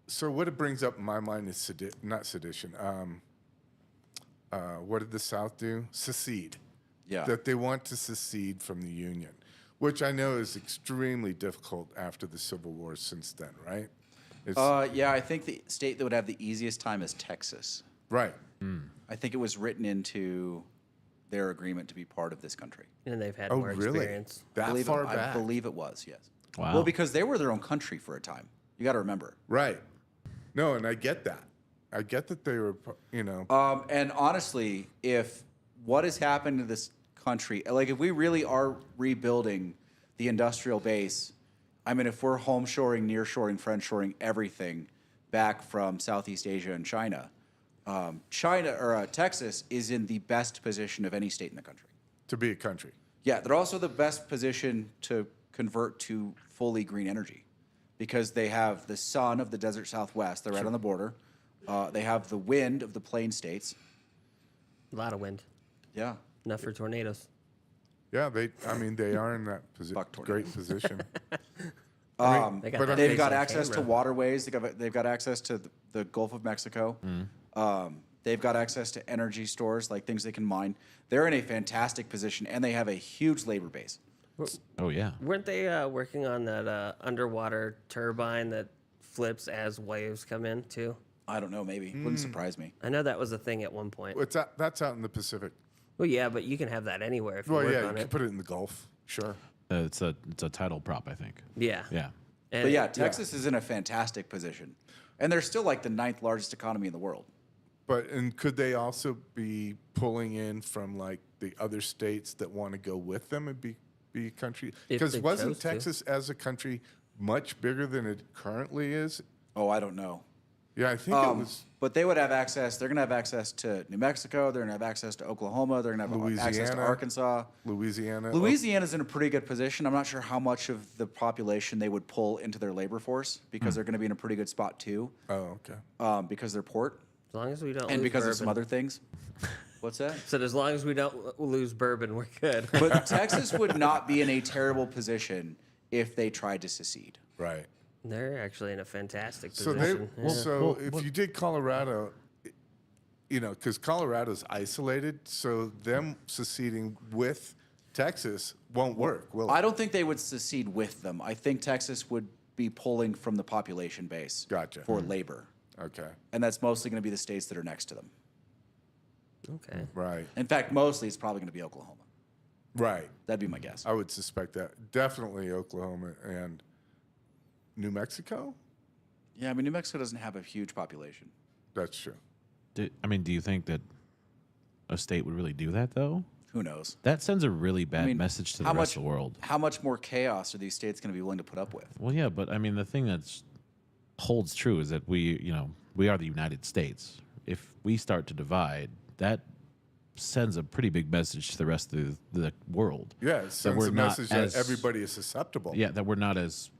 So what it brings up in my mind is not sedition. What did the South do? Secede. Yeah. That they want to secede from the Union, which I know is extremely difficult after the Civil War since then, right? It's, Yeah, I think the state that would have the easiest time is Texas. right. I think it was written into their agreement to be part of this country. And they've had Oh, more really? experience. That believe far it, back? I believe it was, yes. Wow. Well, because they were their own country for a time. You got to remember. Right. No, and I get that. I get that they were, And honestly, if what has happened to this country, like if we really are rebuilding the industrial base, I mean, if we're homeshoring, nearshoring, friendshoring everything back from Southeast Asia and China, Texas is in the best position of any state in the country. to be a country. Yeah, they're also the best position to convert to fully green energy because they have the sun of the desert Southwest. They're right on the border. They have the wind of the plain states. A lot of wind. Yeah. Enough for tornadoes. Yeah, they are in that Fuck great position. They got but that They've face got on access to camera. waterways. They've got access to the Gulf of Mexico. They've got access to energy stores, like things they can mine. They're in a fantastic position, and they have a huge labor base. Oh yeah. Weren't they working on that underwater turbine that flips as waves come in too? I don't know, maybe. Wouldn't surprise me. I know that was a thing at one point. That's out in the Pacific. Well, yeah, but you can have that anywhere if you Well, work yeah, you on can it. put it in the Gulf. Sure. It's a title prop, I think. Yeah. Yeah. And But yeah, Texas is in a fantastic position. And they're still like the 9th largest economy in the world. And could they also be pulling in from like the other states that want to go with them and be a country? If Because they wasn't chose to. Texas as a country much bigger than it currently is? Oh, I don't know. Yeah, I think it was But they would have access. They're going to have access to New Mexico. They're going to have access to Oklahoma. They're going to have access to Louisiana. Arkansas. Louisiana. Louisiana's in a pretty good position. I'm not sure how much of the population they would pull into their labor force because they're going to be in a pretty good spot too, Oh, okay. because they're port as long as we don't and lose because bourbon. of some other things. What's that? So as long as we don't lose bourbon, we're good. But Texas would not be in a terrible position if they tried to secede. Right. They're actually in a fantastic So position. they Yeah. so if you did Colorado, because Colorado's isolated, so them seceding with Texas won't work, will I it? don't think they would secede with them. I think Texas would be pulling from the population base Gotcha. for labor. Okay. And that's mostly going to be the states that are next to them. Okay. Right. In fact, mostly it's probably going to be Oklahoma. Right. That'd be my guess. I would suspect that. Definitely Oklahoma and New Mexico? Yeah, I mean, New Mexico doesn't have a huge population. That's true. Do you think that a state would really do that though? Who knows? That sends a really bad I mean, message to the how rest much- of the world. How much more chaos are these states going to be willing to put up with? Well, yeah, but I mean, the thing that's holds true is that we are the United States. If we start to divide, that sends a pretty big message to the rest of the world. Yeah, it that sends we're a not message as- that everybody is susceptible. Yeah, that we're not as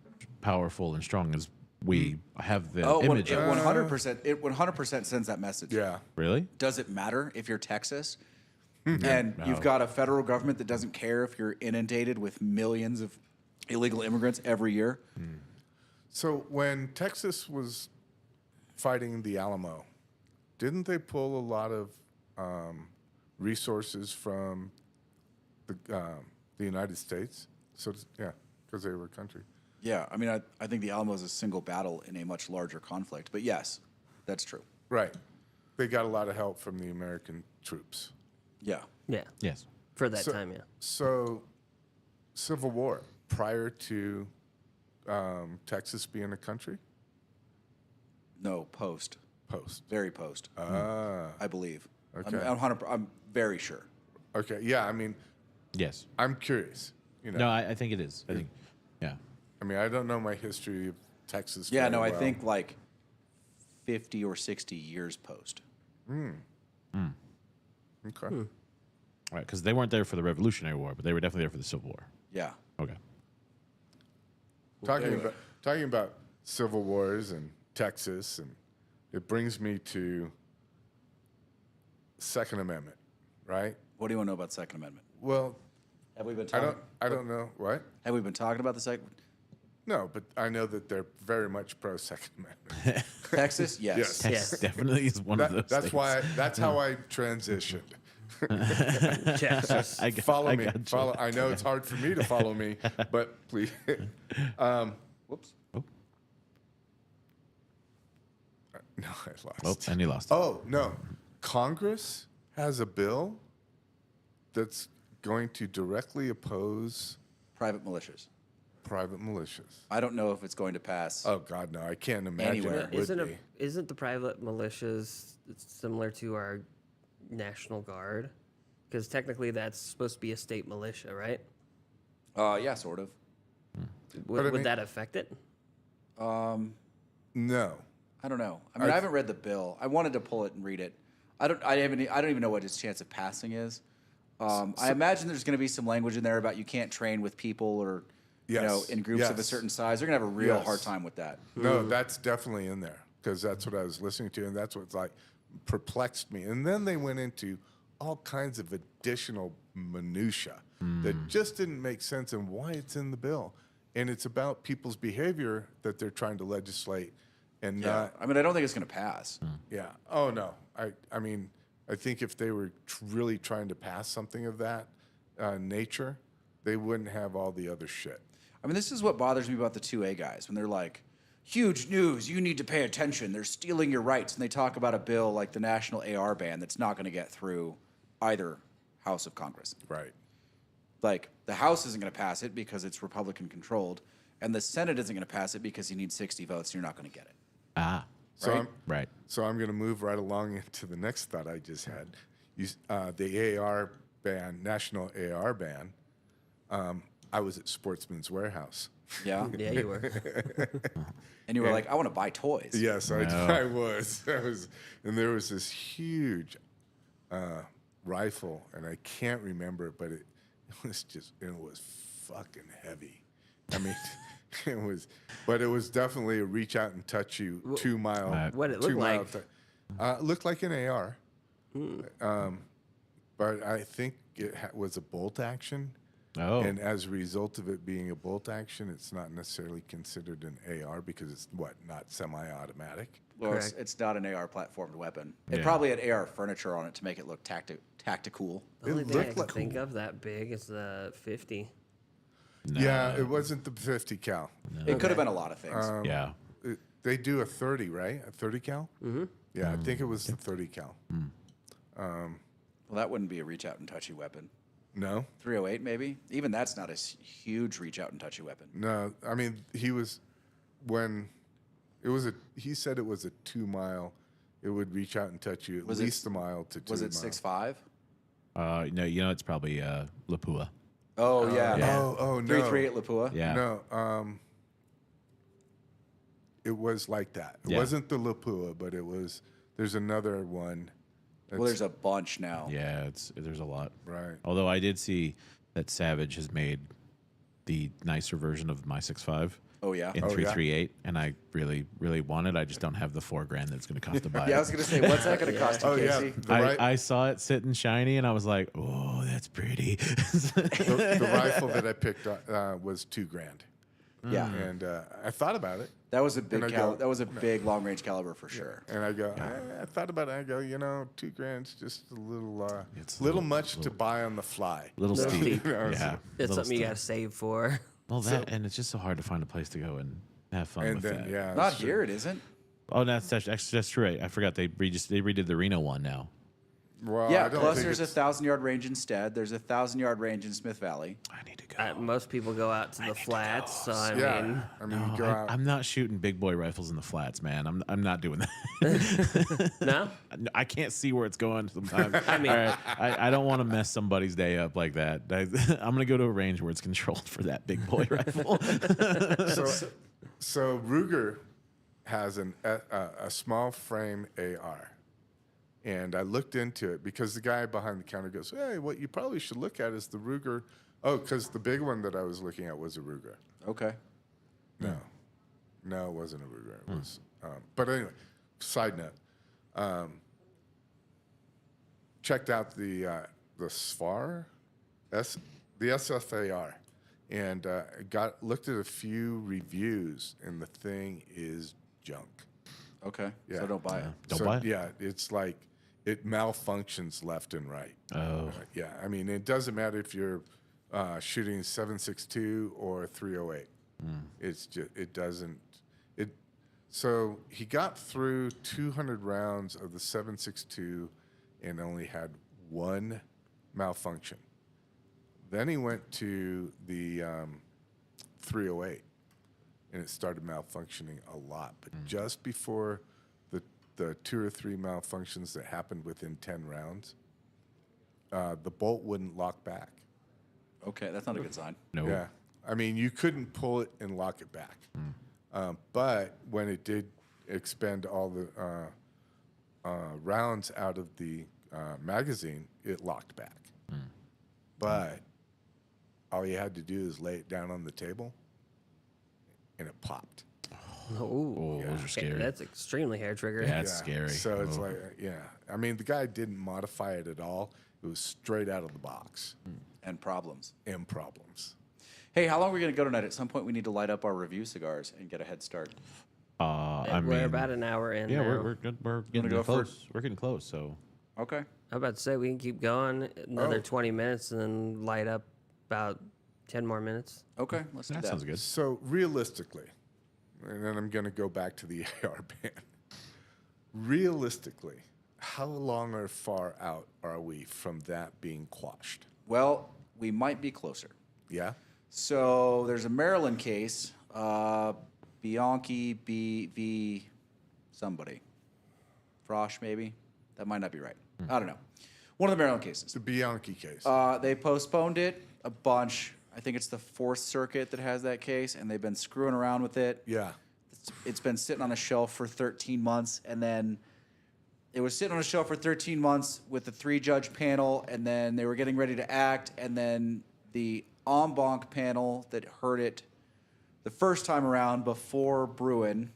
powerful and strong as we have the Oh, image it of. 100%. It 100% sends that message. Yeah. Really? Does it matter if you're Texas Hmm. and No. you've got a federal government that doesn't care if you're inundated with millions of illegal immigrants every year? So when Texas was fighting the Alamo, didn't they pull a lot of resources from the United States? So yeah, because they were a country. Yeah, I mean, I think the Alamo is a single battle in a much larger conflict. But yes, that's true. Right. They got a lot of help from the American troops. Yeah. Yeah. Yes. For that So- time, yeah. So, Civil War prior to Texas being a country, No, post. post. Very post, I believe. Okay. I'm very sure. Okay. Yeah. I mean, Yes. I'm curious. No, I think it is. I think, yeah. I mean, I don't know my history of Texas. Yeah, very no, I well. think like 50 or 60 years post. Okay. All right, because they weren't there for the Revolutionary War, but they were definitely there for the Civil War. Yeah. Okay. Talking about civil wars and Texas, and it brings me to Second Amendment, right? What do you want to know about Second Amendment? Well, Have we been I talking? don't know what. Have we been talking about the second? No, but I know that they're very much pro Second Amendment. Texas, yes. Yes. Texas Yes. definitely is one of those. That's states. why. That's how I transitioned. Texas. Follow I me. gotcha. Follow. I know it's hard for me to follow me, but please. Whoops. No, I lost. Oh, and he lost. It. Oh, no. Congress has a bill that's going to directly oppose Private militias. private militias. I don't know if it's going to pass. Oh, God, no. I can't imagine Anywhere. it would be. Isn't the private militias similar to our National Guard? Because technically that's supposed to be a state militia, right? Yeah, sort of. Would, I mean- that affect it? No. I don't know. I mean, I haven't read the bill. I wanted to pull it and read it. I don't even know what its chance of passing is. I imagine there's going to be some language in there about you can't train with people or, you know, Yes. in groups of a Yes. certain size. They're going to have a real Yes. hard time with that. No, that's definitely in there because that's what I was listening to, and that's what's like perplexed me. And then they went into all kinds of additional minutia that just didn't make sense and why it's in the bill. And it's about people's behavior that they're trying to legislate and Yeah. not. I mean, I don't think it's going to pass. Yeah. Oh no. I mean, I think if they were really trying to pass something of that nature, they wouldn't have all the other shit. I mean, this is what bothers me about the 2A guys when they're like, huge news, you need to pay attention. They're stealing your rights. And they talk about a bill like the national AR ban that's not going to get through either House of Congress. Right. Like, the House isn't going to pass it because it's Republican controlled, and the Senate isn't going to pass it because you need 60 votes and you're not going to get it. Ah, So Right. I'm, right. So I'm going to move right along into the next thought I just had. The AR ban, national AR ban. I was at Sportsman's Warehouse. Yeah? Yeah, you were. And you were like, I want to buy toys. Yes, No. I was. And there was this huge rifle, and I can't remember it, but it was fucking heavy. I mean, it was definitely a reach out and touch you 2 mile. What'd it look 2 mile like? it looked like an AR, but I think it was a bolt action. Oh, And as a result of it being a bolt action, it's not necessarily considered an AR because it's not semi-automatic. Well, Correct. it's not an AR platformed weapon. It Yeah. probably had AR furniture on it to make it look tactical. The only It thing I looked can like think of that big is the 50. Yeah, it wasn't the 50 cal. It could have been a lot of things. yeah. They do a 30, right? A 30 cal? Mm-hmm. Yeah, I think it was the 30 cal. Well, that wouldn't be a reach out and touchy weapon. No, 308 maybe? Even that's not a huge reach out and touchy weapon. no. I mean, he said it was a 2 mile. It would reach out and touch you at Was it- least a mile to 2 Was it miles. 6'5"? No, it's probably Lapua. Oh, yeah. yeah. Oh, no. 338 Lapua. Yeah. No, it was like that. It Yeah. wasn't the Lapua, but there's another one. Well, there's a bunch now. Yeah, there's a lot. Right. Although I did see that Savage has made the nicer version of my 6.5 Oh, yeah. in Oh, yeah? 338, and I really, really want it. I just don't have the $4,000 that's going to cost to buy Yeah, I it. was going to say, what's that going to cost you, Oh, yeah. Casey? I saw it sitting shiny, and I was like, "Oh, that's pretty." The rifle that I picked up was $2,000. Yeah. And I thought about it. That was a big And I go, that was a big long range caliber for sure. And I go, I thought about it. I go, $2,000's just a little, It's a little little- much to buy on the fly. Little Little steep. steep. Yeah. It's little something you steep. got to save for. Well, and it's just so hard to find a place to go and have fun And with then, that. yeah. Not it's- here, it isn't. Oh, that's true. I forgot they redid the Reno one now. Well, Yeah, I don't plus think there's a it's- 1,000-yard range instead. There's a 1,000-yard range in Smith Valley. I need to go. Most people go out to the flats, so I Yeah. mean, I mean, you No, go out. I'm not shooting big boy rifles in the flats, man. I'm not doing that. no. I can't see where it's going sometimes. I mean- All right, I don't want to mess somebody's day up like that. I'm gonna go to a range where it's controlled for that big boy rifle. So Ruger has a small frame AR. And I looked into it because the guy behind the counter goes, hey, what you probably should look at is the Ruger. Oh, because the big one that I was looking at was a Ruger. Okay. No, it wasn't a Ruger. It was, but anyway, side note. Checked out the SFAR, the SFAR, and looked at a few reviews, and the thing is junk. Okay. Yeah. So don't buy it. Don't buy it? Yeah, it's like it malfunctions left and right. Oh. Yeah, I mean, it doesn't matter if you're shooting 7.62 or 308. It's just it doesn't it. So he got through 200 rounds of the 7.62 and only had one malfunction. Then he went to the 308, and it started malfunctioning a lot. But just before the 2 or 3 malfunctions that happened within 10 rounds, the bolt wouldn't lock back. Okay, that's not a good sign. No. Yeah, I mean, you couldn't pull it and lock it back. But when it did expend all the rounds out of the magazine, it locked back. But all you had to do is lay it down on the table, and it popped. Oh, Those are scary. that's extremely hair trigger. Yeah, that's scary. So it's Oh. like, I mean, the guy didn't modify it at all. It was straight out of the box. And problems. And problems. Hey, how long are we going to go tonight? At some point, we need to light up our review cigars and get a head start. I We're mean, about an hour in yeah, now. we're good. We're getting go close. We're getting close. So Okay. I'm about to say we can keep going another Oh. 20 minutes and then light up about 10 more minutes. Okay, let's do that that. sounds good. So realistically, and then I'm going to go back to the AR ban. Realistically, how long or far out are we from that being quashed? Well, we might be closer. Yeah? So there's a Maryland case, Bianchi v. somebody. Frosch, maybe? That might not be right. I don't know. One of the Maryland cases. The Bianchi case. They postponed it a bunch. I think it's the Fourth Circuit that has that case, and they've been screwing around with it. yeah. It's been sitting on a shelf for 13 months, and then it was sitting on a shelf for 13 months with the 3-judge panel, and then they were getting ready to act, and then the en banc panel that heard it the first time around before Bruin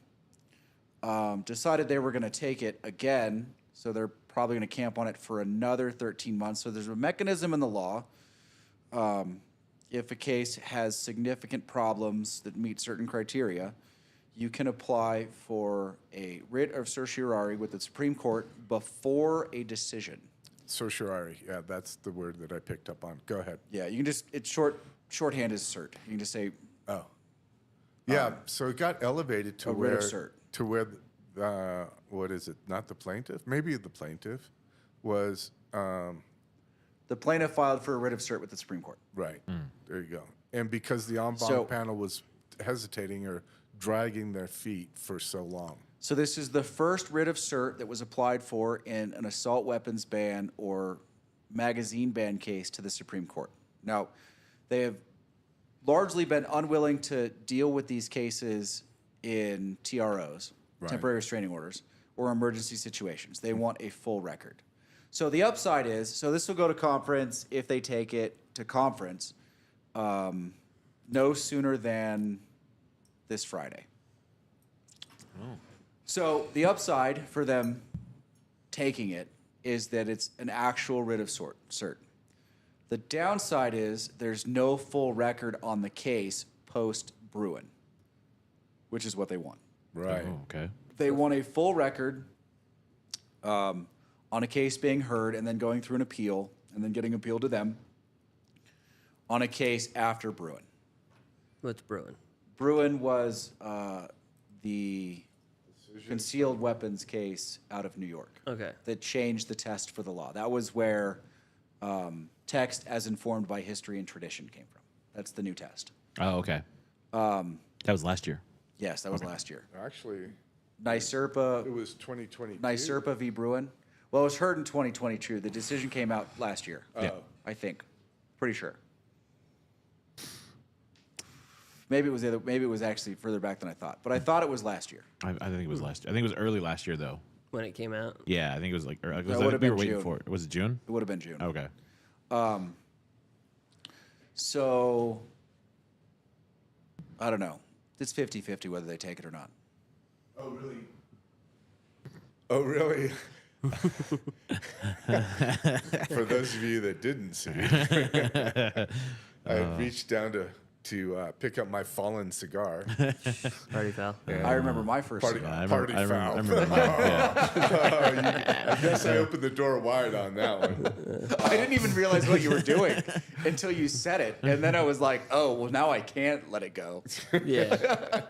decided they were going to take it again, so they're probably going to camp on it for another 13 months. So there's a mechanism in the law. If a case has significant problems that meet certain criteria, you can apply for a writ of certiorari with the Supreme Court before a decision. Certiorari. Yeah, that's the word that I picked up on. Go ahead. Yeah, you can just, it's shorthand is cert. You can just say, Oh. Yeah, so it got elevated to a writ where, of cert. to where, what is it? Not the plaintiff? Maybe the plaintiff was, the plaintiff filed for a writ of cert with the Supreme Court. right. There you go. And because the en banc So- panel was hesitating or dragging their feet for so long. So this is the first writ of cert that was applied for in an assault weapons ban or magazine ban case to the Supreme Court. Now, they have largely been unwilling to deal with these cases in TROs, Right. temporary restraining orders, or emergency situations. They want a full record. So the upside is, so this will go to conference if they take it to conference no sooner than this Friday. So the upside for them taking it is that it's an actual writ of cert. The downside is there's no full record on the case post Bruin, which is what they want. Right. Oh, okay. They want a full record on a case being heard and then going through an appeal and then getting appealed to them on a case after Bruin. What's brewing? Bruin was the concealed weapons case out of New York Okay. that changed the test for the law. That was where text as informed by history and tradition came from. That's the new test. Oh, okay. That was last year. Yes, that was last year. Actually, it NYSERPA was 2022. NYSERPA v. Bruin. Well, it was heard in 2022. The decision came out last year. Yeah. I think. Pretty sure. Maybe it was the other, maybe it was actually further back than I thought. But I thought it was last year. I think it was last year. I think it was early last year, though. When it came out? Yeah, I think it was like. I would think have we been were waiting June. for it. Was it June? It would have been June. Okay. So I don't know. It's 50-50 whether they take it or not. Oh, really? Oh, really? For those of you that didn't see, I reached down to pick up my fallen cigar. Party foul. I remember my first Party, cigar. party I foul. remember that. Yeah. I guess I opened the door wide on that one. I didn't even realize what you were doing until you said it, and then I was like, "Oh, well, now I can't let it go." Yeah.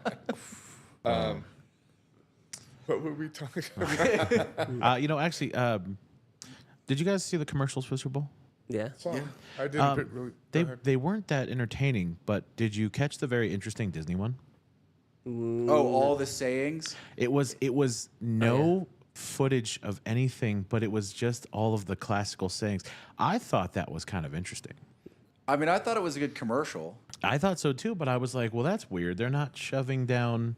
What were we talking about? Actually, did you guys see the commercials for Super Bowl? Yeah. I didn't really. go ahead. They weren't that entertaining, but did you catch the very interesting Disney one? Oh, all the sayings. It was no footage of anything, but it was just all of the classical sayings. I thought that was kind of interesting. I mean, I thought it was a good commercial. I thought so too, but I was like, well, that's weird. They're not shoving down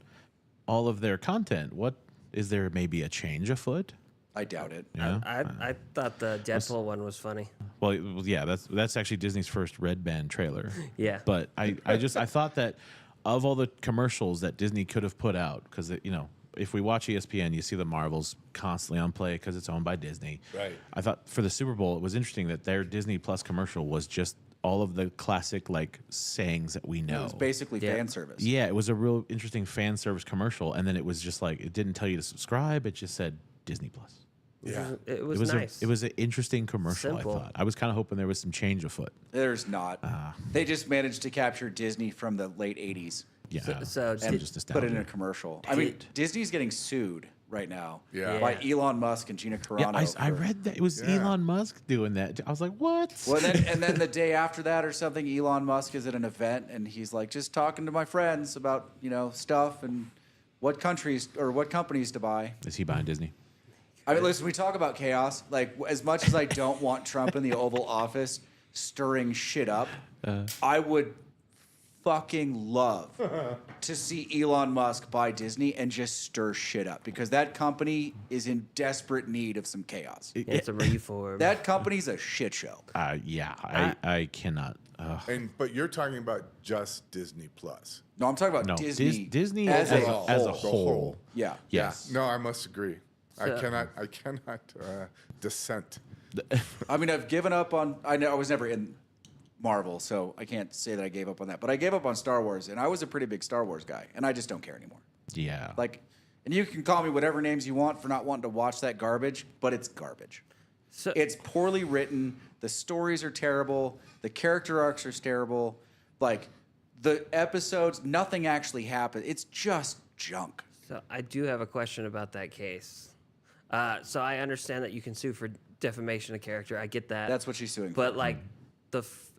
all of their content. What is there? Maybe a change afoot? I doubt it. Yeah. I thought the Deadpool one was funny. Well, yeah, that's actually Disney's first Red Band trailer. Yeah. But I thought that of all the commercials that Disney could have put out, because if we watch ESPN, you see the Marvels constantly on play because it's owned by Disney. Right. I thought for the Super Bowl, it was interesting that their Disney Plus commercial was just all of the classic sayings that we know. It was basically fan service. Yeah, it was a real interesting fan service commercial, and then it was just it didn't tell you to subscribe; it just said Disney Plus. Yeah. It was nice. It was an interesting commercial. Simple. I thought. I was kind of hoping there was some change afoot. There's not. They just managed to capture Disney from the late '80s Yeah, So and just put it in a nostalgia. commercial. I mean, Disney's getting sued right now Yeah. by Elon Musk and Gina Carano. Yeah, I for- read that it was Yeah. Elon Musk doing that. I was like, what? Well, and then the day after that or something, Elon Musk is at an event and he's like, just talking to my friends about stuff and what countries or what companies to buy. Is he buying Disney? I mean, listen, we talk about chaos. Like, as much as I don't want Trump in the Oval Office stirring shit up, I would fucking love to see Elon Musk buy Disney and just stir shit up because that company is in desperate need of some chaos. It's a reform. That company's a shit show. I cannot. But you're talking about just Disney Plus. No, I'm talking about No, Disney. Disney as as a a whole. whole. Yeah. Yes. No, I must agree. I So- cannot dissent. I mean, I've given up on. I was never in Marvel, so I can't say that I gave up on that. But I gave up on Star Wars, and I was a pretty big Star Wars guy, and I just don't care anymore. Yeah. And you can call me whatever names you want for not wanting to watch that garbage, but it's garbage. So It's poorly written. The stories are terrible. The character arcs are terrible. The episodes, nothing actually happened. It's just junk. So I do have a question about that case. So I understand that you can sue for defamation of character. I get that. That's what she's suing But for. like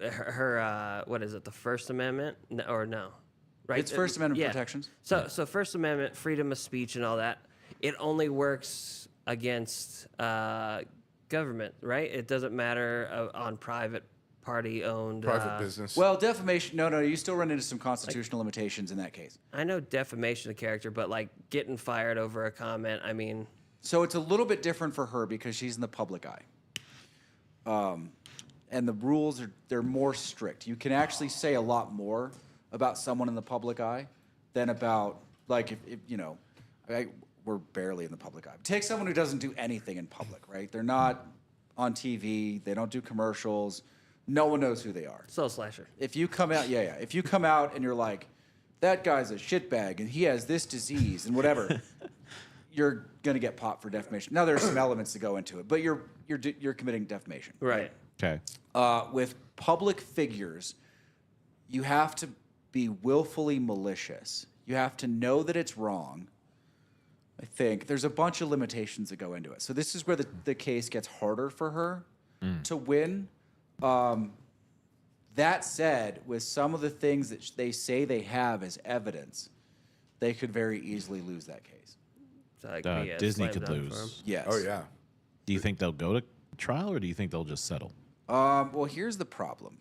her what is it? The First Amendment or no? Right. It's First Amendment Yeah. protections. So First Amendment, freedom of speech, and all that. It only works against government, right? It doesn't matter on private party owned Private business. Well, defamation, no, you still run into some constitutional limitations in that case. I know defamation of character, but like getting fired over a comment. I mean, So it's a little bit different for her because she's in the public eye. And the rules they're more strict. You can actually say a lot more about someone in the public eye than about we're barely in the public eye. Take someone who doesn't do anything in public, right? They're not on TV, they don't do commercials, no one knows who they are. soul slasher. If you come out, if you come out and you're like, that guy's a shitbag and he has this disease and whatever, you're gonna get popped for defamation. Now there's some elements to go into it, but you're committing defamation. Right. Okay. With public figures, you have to be willfully malicious. You have to know that it's wrong. I think there's a bunch of limitations that go into it. So this is where the case gets harder for her to win. That said, with some of the things that they say they have as evidence, they could very easily lose that case. So that could be a Disney slam could dunk for 'em. lose. Yes. Oh yeah. Do you think they'll go to trial, or do you think they'll just settle? Well, here's the problem.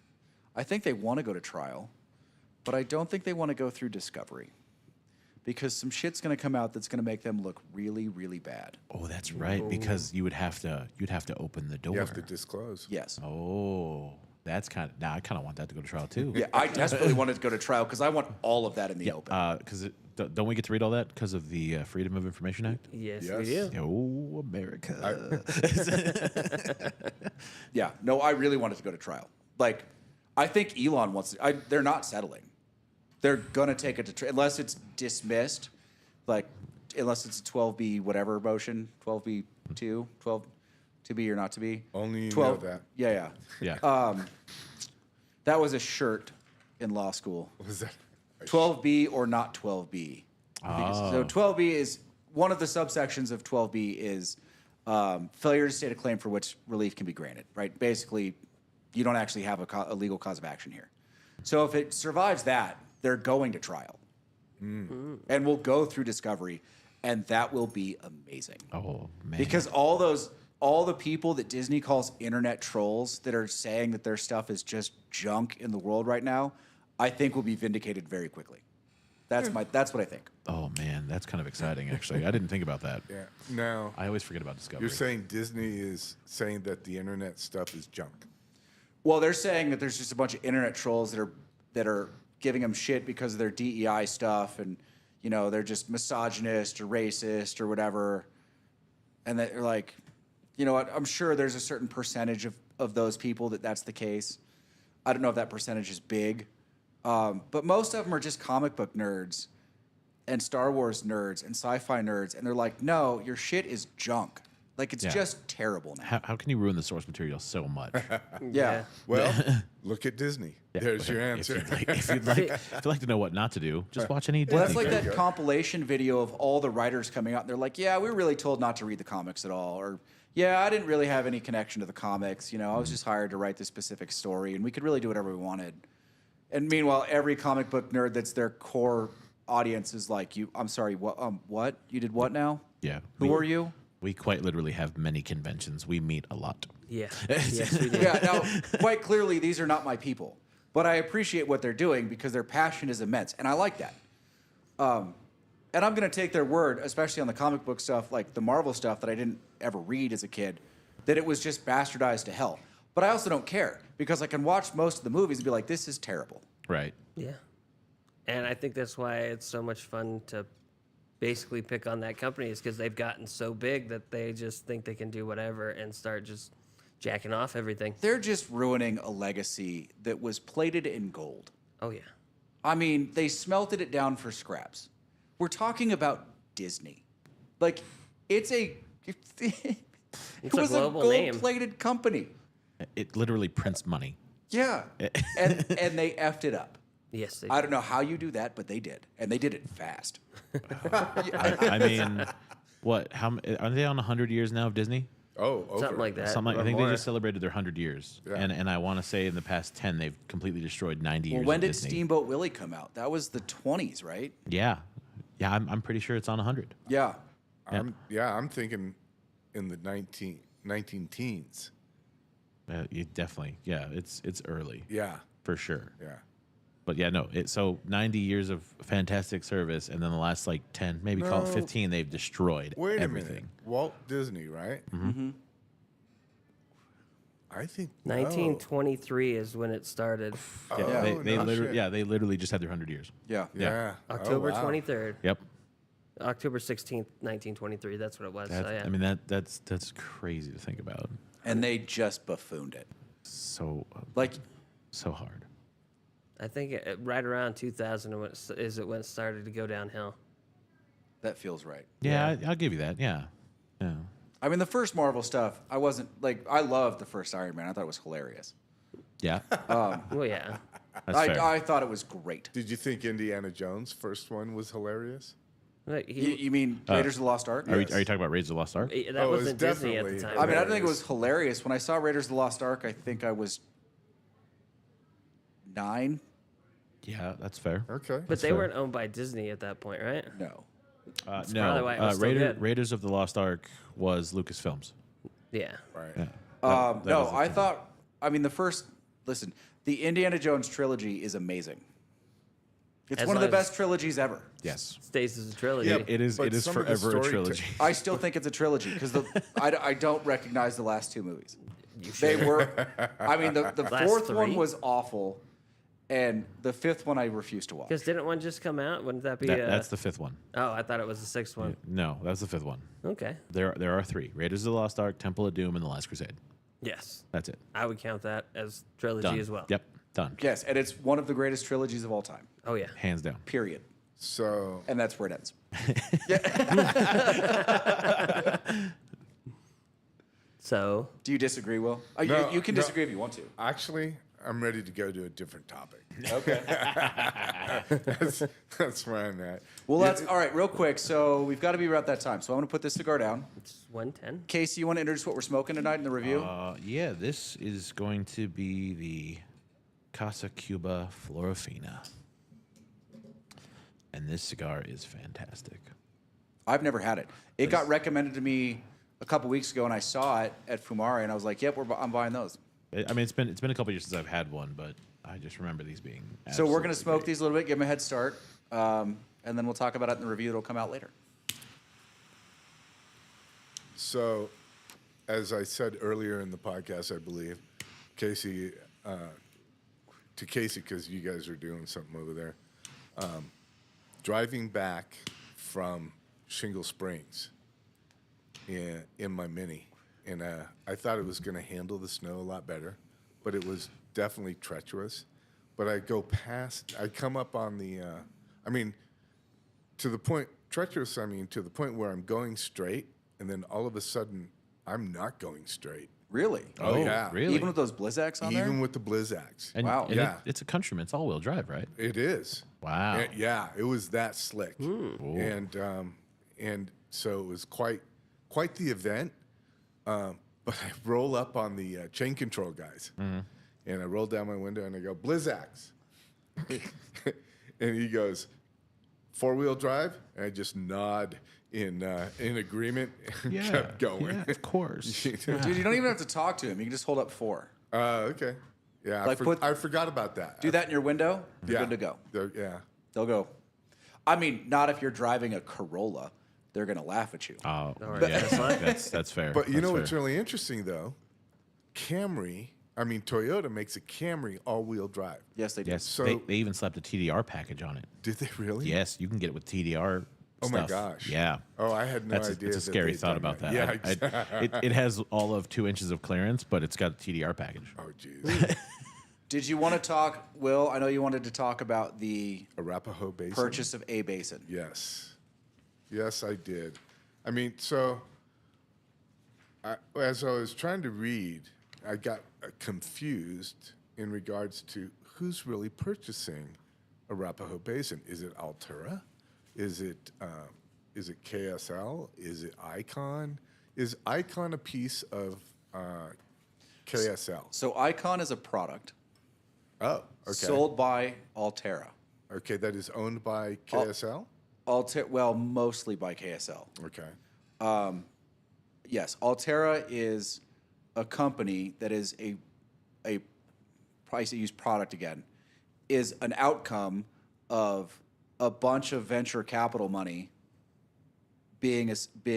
I think they want to go to trial, but I don't think they want to go through discovery. Because some shit's going to come out that's going to make them look really, really bad. Oh, that's right. Because you'd have to open the door. You have to disclose. Yes. Oh, that's now I kind of want that to go to trial too. Yeah, I desperately wanted to go to trial because I want all of that in the open. Because don't we get to read all that because of the Freedom of Information Act? Yes, Yes. we do. Oh, America. Yeah, no, I really wanted to go to trial. I think Elon wants to. They're not settling. They're gonna take it to unless it's dismissed, like unless it's a 12B whatever motion, 12B2, 12 to be or not to be. Only you 12, know that. Yeah. Yeah. That was a shirt in law school. Was that? 12B or not 12B. Oh. So 12B is one of the subsections of 12B is failure to state a claim for which relief can be granted, right? Basically, you don't actually have a legal cause of action here. So if it survives that, they're going to trial. And we'll go through discovery, and that will be amazing. Oh man. Because all the people that Disney calls internet trolls that are saying that their stuff is just junk in the world right now, I think will be vindicated very quickly. That's what I think. Oh man, that's kind of exciting. Actually, I didn't think about that. Yeah. Now, I always forget about Discovery. you're saying Disney is saying that the internet stuff is junk. Well, they're saying that there's just a bunch of internet trolls that are giving them shit because of their DEI stuff, and they're just misogynist or racist or whatever. And they're like, you know what? I'm sure there's a certain percentage of those people that's the case. I don't know if that percentage is big, but most of them are just comic book nerds and Star Wars nerds and sci-fi nerds, and they're like, no, your shit is junk. Like, it's just terrible now. How can you ruin the source material so much? Yeah. Well, look at Disney. Yeah, There's okay. your answer. If you'd like to know what not to do, just watch any Well, that's Disney like film. that compilation video of all the writers coming out. And they're like, yeah, we were really told not to read the comics at all. Or, yeah, I didn't really have any connection to the comics. I was just hired to write this specific story, and we could really do whatever we wanted. And meanwhile, every comic book nerd that's their core audience is like, I'm sorry, what? You did what now? Yeah. Who are you? We quite literally have many conventions. We meet a lot. Yeah. Yes, we do. Yeah, now, quite clearly, these are not my people. But I appreciate what they're doing because their passion is immense, and I like that. And I'm going to take their word, especially on the comic book stuff, like the Marvel stuff that I didn't ever read as a kid, that it was just bastardized to hell. But I also don't care because I can watch most of the movies and be like, this is terrible. Right. Yeah. And I think that's why it's so much fun to basically pick on that company, is because they've gotten so big that they just think they can do whatever and start just jacking off everything. They're just ruining a legacy that was plated in gold. Oh, yeah. I mean, they smelted it down for scraps. We're talking about Disney. Like, it It's a was a global name. gold-plated company. It literally prints money. Yeah. and they effed it up. Yes, they I don't know how you do that, but they did. And they did it fast. I mean, what? How are they on 100 years now of Disney? Oh, over. Something like that. Something. I Or think they more. just celebrated their 100 years, Yeah. and I want to say in the past 10 they've completely destroyed 90 years. Well, when of did Disney. Steamboat Willie come out? That was the 20s, right? Yeah, I'm pretty sure it's on 100. Yeah. I'm thinking in the 19 teens. You definitely, it's early. Yeah. For sure. Yeah. But yeah, no. So 90 years of fantastic service, and then the last like 10, maybe call it No. 15, they've destroyed Wait a everything. minute. Walt Disney, right? Mm-hmm. I think 1923 is when it started. Yeah, Oh, they no literally, shit. they literally just had their 100 years. Yeah. Yeah. October Oh, wow. 23rd. Yep. October 16th, 1923. That's what it was. That's, So, yeah. I mean that's crazy to think about. And they just buffooned it. So Like, so hard. I think right around 2000 is when it started to go downhill. that feels right. Yeah, I'll give you that. Yeah. Yeah. I mean, the first Marvel stuff, I wasn't, like, I loved the first Iron Man. I thought it was hilarious. Yeah. Well, yeah. That's fair. I thought it was great. Did you think Indiana Jones' first one was hilarious? Like, You mean Raiders of the Lost Ark? Are you talking about Raiders of the Lost Ark? that Oh, it was wasn't Disney at the definitely- time. I mean, I don't think it Hilarious. was hilarious. When I saw Raiders of the Lost Ark, I think I was 9. Yeah, that's fair. Okay. But they fair. weren't owned by Disney at that point, right? No. probably No, why it was still good. Raiders of the Lost Ark was Lucasfilms. Yeah. Right. Yeah. No, was the I time. thought, I mean, listen, the Indiana Jones trilogy is amazing. It's As one of the long as- best trilogies ever. Yes. Stays as a trilogy. Yeah, It is But some of the forever a story trilogy. I still think it's a trilogy because I don't recognize the last 2 movies. You They should. were, I mean, the Last fourth one 3? was awful, and the 5th one I refused to watch. Because didn't one just come out? Wouldn't that be? That's the 5th one. Oh, I thought it was the 6th one. No, that's the 5th one. Okay. There are 3: Raiders of the Lost Ark, Temple of Doom, and The Last Crusade. Yes, That's it. I would count that as trilogy Done. as well. Yep. Done. Yes, and it's one of the greatest trilogies of all time. Oh yeah. Hands down. Period. So And that's where it ends. So Do you disagree, Will? No, you can no. disagree if you want to. actually, I'm ready to go to a different topic. Okay. That's where I'm at. Well, that's all right. Real quick, so we've got to be about that time. So I'm going to put this cigar down. it's 110. Casey, you want to introduce what we're smoking tonight in the review? Yeah, this is going to be the Casa Cuba Florofina. And this cigar is fantastic. I've never had it. It got recommended to me a couple weeks ago, and I saw it at Fumari, and I was like, "Yep, I'm buying those." I mean, it's been a couple years since I've had one, but I just remember these being. So we're going to absolutely smoke great. these a little bit, give them a head start, and then we'll talk about it in the review. It'll come out later. So, as I said earlier in the podcast, I believe, Casey, to Casey, because you guys are doing something over there, driving back from Shingle Springs in my Mini, and I thought it was going to handle the snow a lot better, but it was definitely treacherous. But I come up on the, to the point, treacherous, to the point where I'm going straight, and then all of a sudden, I'm not going straight. Really? Oh, yeah. Really? Even with those Blizzaks on there? Even with the Blizzaks. And, Wow. and Yeah. it's a Countryman. It's all-wheel drive, right? It is. Wow. Yeah, it was that slick. And so it was quite the event. But I roll up on the chain control guys, and I roll down my window and I go, Blizzaks. And he goes, 4-wheel drive? And I just nod in agreement and kept going. Yeah, of course. Dude, you don't even have to talk to him. You can just hold up 4. Okay. Yeah, Like I forgot about that. Do that in your window, you're Yeah. good to go. Yeah. They'll go. I mean, not if you're driving a Corolla. They're going to laugh at you. Oh, right. yeah, that's fair. But you That's know fair. what's really interesting, though? Toyota makes a Camry all-wheel drive. Yes, they do. Yes, So- they even slapped a TDR package on it. Did they really? Yes, you can get it with TDR. Oh my stuff. gosh. Yeah. Oh, I had no That's idea. it's a that scary they'd thought done about that. Yeah, I- exactly. it has all of 2 inches of clearance, but it's got a TDR package. Oh, jeez. Did you want to talk, Will? I know you wanted to talk about the Arapahoe Basin. purchase of A Basin. Yes. Yes, I did. As I was trying to read, I got confused in regards to who's really purchasing Arapahoe Basin. Is it Altura? Is it KSL? Is it Icon? Is Icon a piece of KSL? So Icon is a product Oh, okay. sold by Altera. Okay, that is owned by KSL? Well, mostly by KSL. Okay. Yes, Altera is a company that is a price to use product again, is an outcome of a bunch of venture capital money being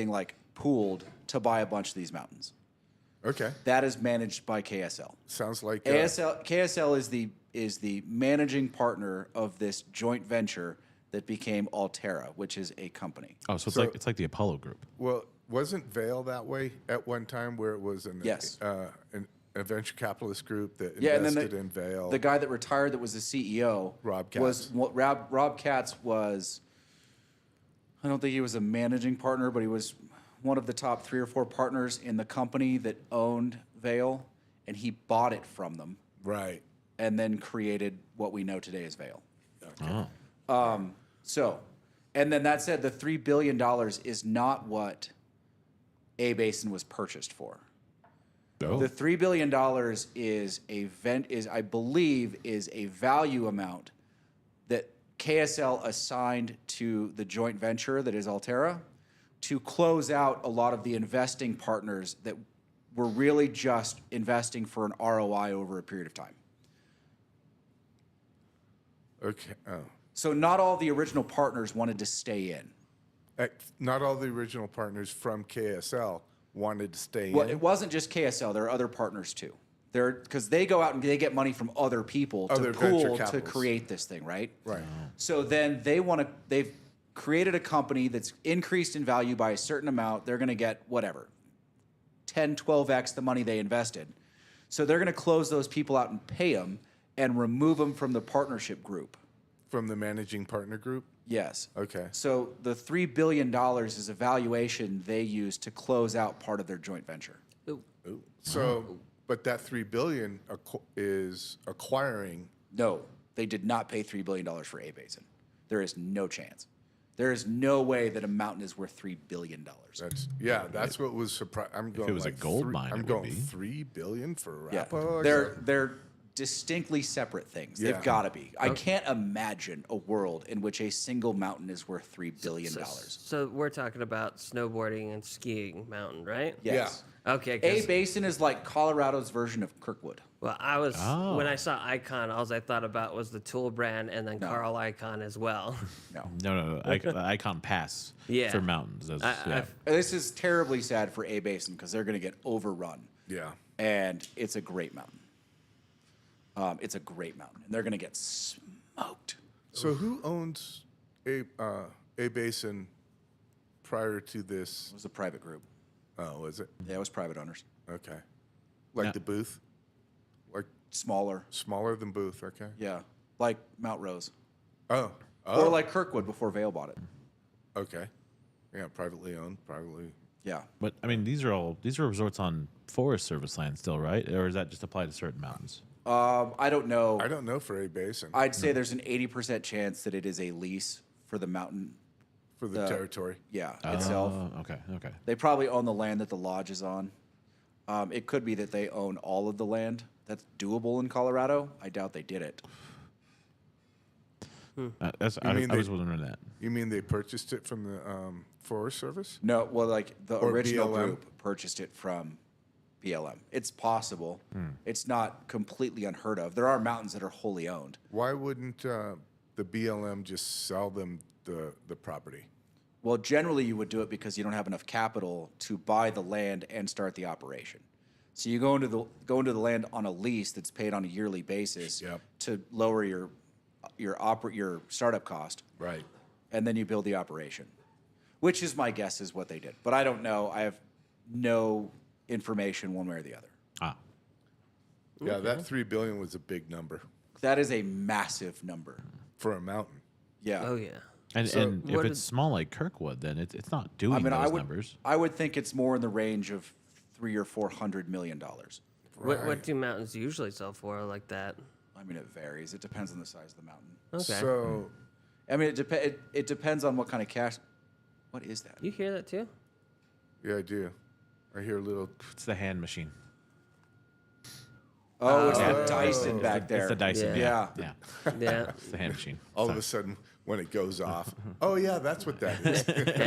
like pooled to buy a bunch of these mountains. Okay. That is managed by KSL. Sounds like KSL is the managing partner of this joint venture that became Altera, which is a company. Oh, so it's like the Apollo Group. well, wasn't Vail that way at one time where it was Yes. a venture capitalist group that Yeah, and then invested in Vail? the guy that retired that was the CEO, Rob was Katz. Rob Katz was. I don't think he was a managing partner, but he was one of the top 3 or 4 partners in the company that owned Vail, and he bought it from them, Right. and then created what we know today as Vail. Oh. So, and then that said, the $3 billion is not what A Basin was purchased for. Oh. The $3 billion I believe, is a value amount that KSL assigned to the joint venture that is Altera to close out a lot of the investing partners that were really just investing for an ROI over a period of time. Okay. Oh. So not all the original partners wanted to stay in. Not all the original partners from KSL wanted to stay Well, in. it wasn't just KSL. There are other partners too. Because they go out and they get money from other people Other to venture pool to capitalists. create this thing, right? Right. So then they've created a company that's increased in value by a certain amount. They're going to get whatever, 10, 12x the money they invested. So they're going to close those people out and pay them. and remove them from the partnership group. From the managing partner group? Yes. Okay. So the $3 billion is a valuation they use to close out part of their joint venture. Ooh. Ooh. So, but that $3 billion is acquiring. No, they did not pay $3 billion for A Basin. There is no chance. There is no way that a mountain is worth $3 billion. That's what was surprising. I'm going. it was a gold mine, I'm it would going be. $3 billion for Yeah, Arapahoe. they're distinctly separate things. Yeah. They've got to be. I can't imagine a world in which a single mountain is worth $3 billion. So we're talking about snowboarding and skiing mountain, right? Yes. Okay. A 'Cause- Basin is like Colorado's version of Kirkwood. well, I was Oh. when I saw Icon, all I thought about was the Tool brand and then Carl Icon as well. No. No. Icon Pass Yeah. for mountains. That's, This is terribly sad for A Basin because they're going to get overrun. Yeah. And it's a great mountain. It's a great mountain, and they're going to get smoked. So who owns a Basin prior to this? It was a private group. Oh, is it? Yeah, it was private owners. Okay. Like Yeah. the Booth? Like Smaller. smaller than Booth, okay. Yeah, like Mount Rose. Oh. Or like Kirkwood before Vail bought it. Okay. Yeah, privately owned, privately. Yeah. But I mean, these are resorts on Forest Service land still, right? Or does that just apply to certain mountains? I don't know. I don't know for A Basin I'd say there's an 80% chance that it is a lease for the mountain, for the territory. itself. Okay. They probably own the land that the lodge is on. It could be that they own all of the land that's doable in Colorado. I doubt they did it. I mean was they- wondering that. You mean they purchased it from the Forest Service? No, well, like the Or original BLM? group purchased it from BLM. It's possible. It's not completely unheard of. There are mountains that are wholly owned. Why wouldn't the BLM just sell them the property? Well, generally you would do it because you don't have enough capital to buy the land and start the operation. So you go into the land on a lease that's paid on a yearly basis Yep. to lower your startup cost, Right. and then you build the operation, which is my guess is what they did. But I don't know. I have no information one way or the other. Ah, Yeah, that $3 billion was a big number That is a massive number. for a mountain. Yeah. Oh yeah. and So and if what it's did- small like Kirkwood, then it's not doing I mean, those numbers. I would think it's more in the range of $300 or $400 million. What do mountains usually sell for like that? I mean, it varies. It depends on the size of the mountain. Okay. So I mean, it depends on what kind of cash. What is that? You hear that too? yeah, I do. I hear a little. It's the hand machine. Oh, it's the Dyson back there. It's the Dyson. Yeah. Yeah. Yeah. It's the hand machine. All of a sudden, when it goes off, oh yeah, that's what that is.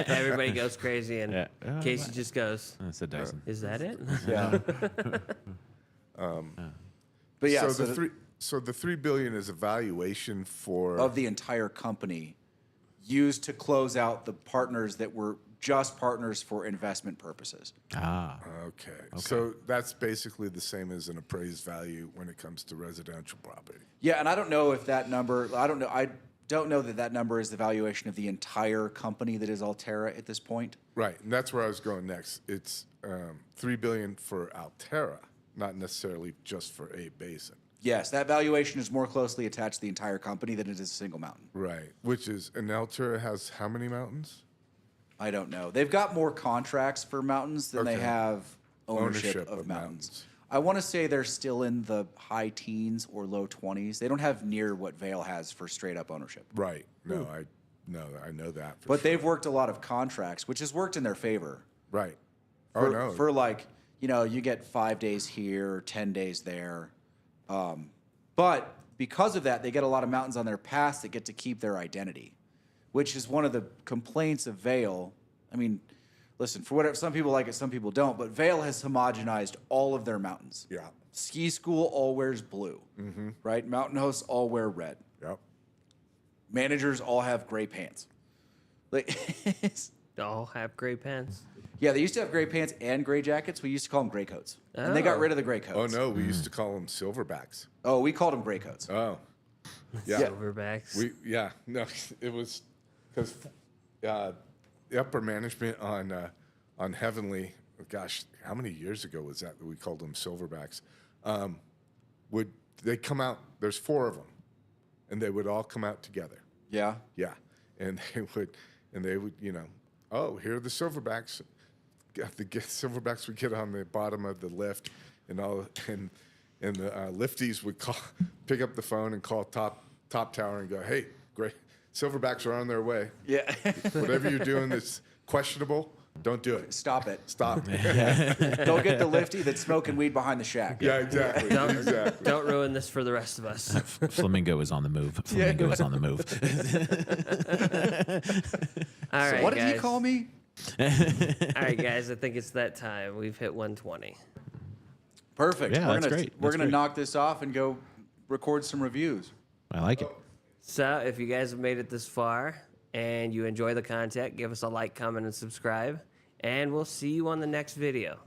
Everybody goes crazy, and Yeah. Casey just goes, It's the Dyson. "Is that it?" Yeah. But yeah, So the $3 billion is a valuation for. of the entire company used to close out the partners that were just partners for investment purposes. Ah. Okay. So that's basically the same as an appraised value when it comes to residential property. Yeah, and I don't know if that number. I don't know that number is the valuation of the entire company that is Altera at this point. Right, and that's where I was going next. It's $3 billion for Altera, not necessarily just for A Basin. Yes, that valuation is more closely attached to the entire company than it is a single mountain. Right, which is, and Altera has how many mountains? I don't know. They've got more contracts for mountains than they Okay. have ownership, Ownership of of mountains. mountains. I want to say they're still in the high teens or low 20s. They don't have near what Vail has for straight up ownership. Right. No, I know that. For But sure. they've worked a lot of contracts, which has worked in their favor. Right. For, Oh no. For like, you get 5 days here, 10 days there. But because of that, they get a lot of mountains on their pass that get to keep their identity, which is one of the complaints of Vail. I mean, listen, for whatever, some people like it, some people don't, but Vail has homogenized all of their mountains. Yeah. Ski school all wears blue, right? Mountain hosts all wear red. Yep. Managers all have gray pants. Like, They all have gray pants. yeah, they used to have gray pants and gray jackets. We used to call them gray coats. And they got Oh. rid of the gray Oh coats. no, we used to call them silverbacks. Oh, we called them gray coats. Oh. Yeah. Silverbacks. No, it was because the upper management on Heavenly, gosh, how many years ago was that we called them silverbacks? Would they come out. There's 4 of them, and they would all come out together. Yeah. Yeah, and they would, you know, oh, here are the silverbacks. The silverbacks would get on the bottom of the lift, and the lifties would pick up the phone and call top tower and go, hey, great, silverbacks are on their way. Yeah. Whatever you're doing that's questionable, don't do it. Stop it. Stop. Go get the lifty that's smoking weed behind the shack. Yeah, exactly. Exactly. Don't ruin this for the rest of us. Flamingo is on the move. Flamingo is on the move. All right, What did guys. he call me? All right, guys. I think it's that time. We've hit 120. Perfect. Yeah, that's great. We're That's gonna great. knock this off and go record some reviews. I like it. So if you guys have made it this far and you enjoy the content, give us a like, comment, and subscribe. And we'll see you on the next video.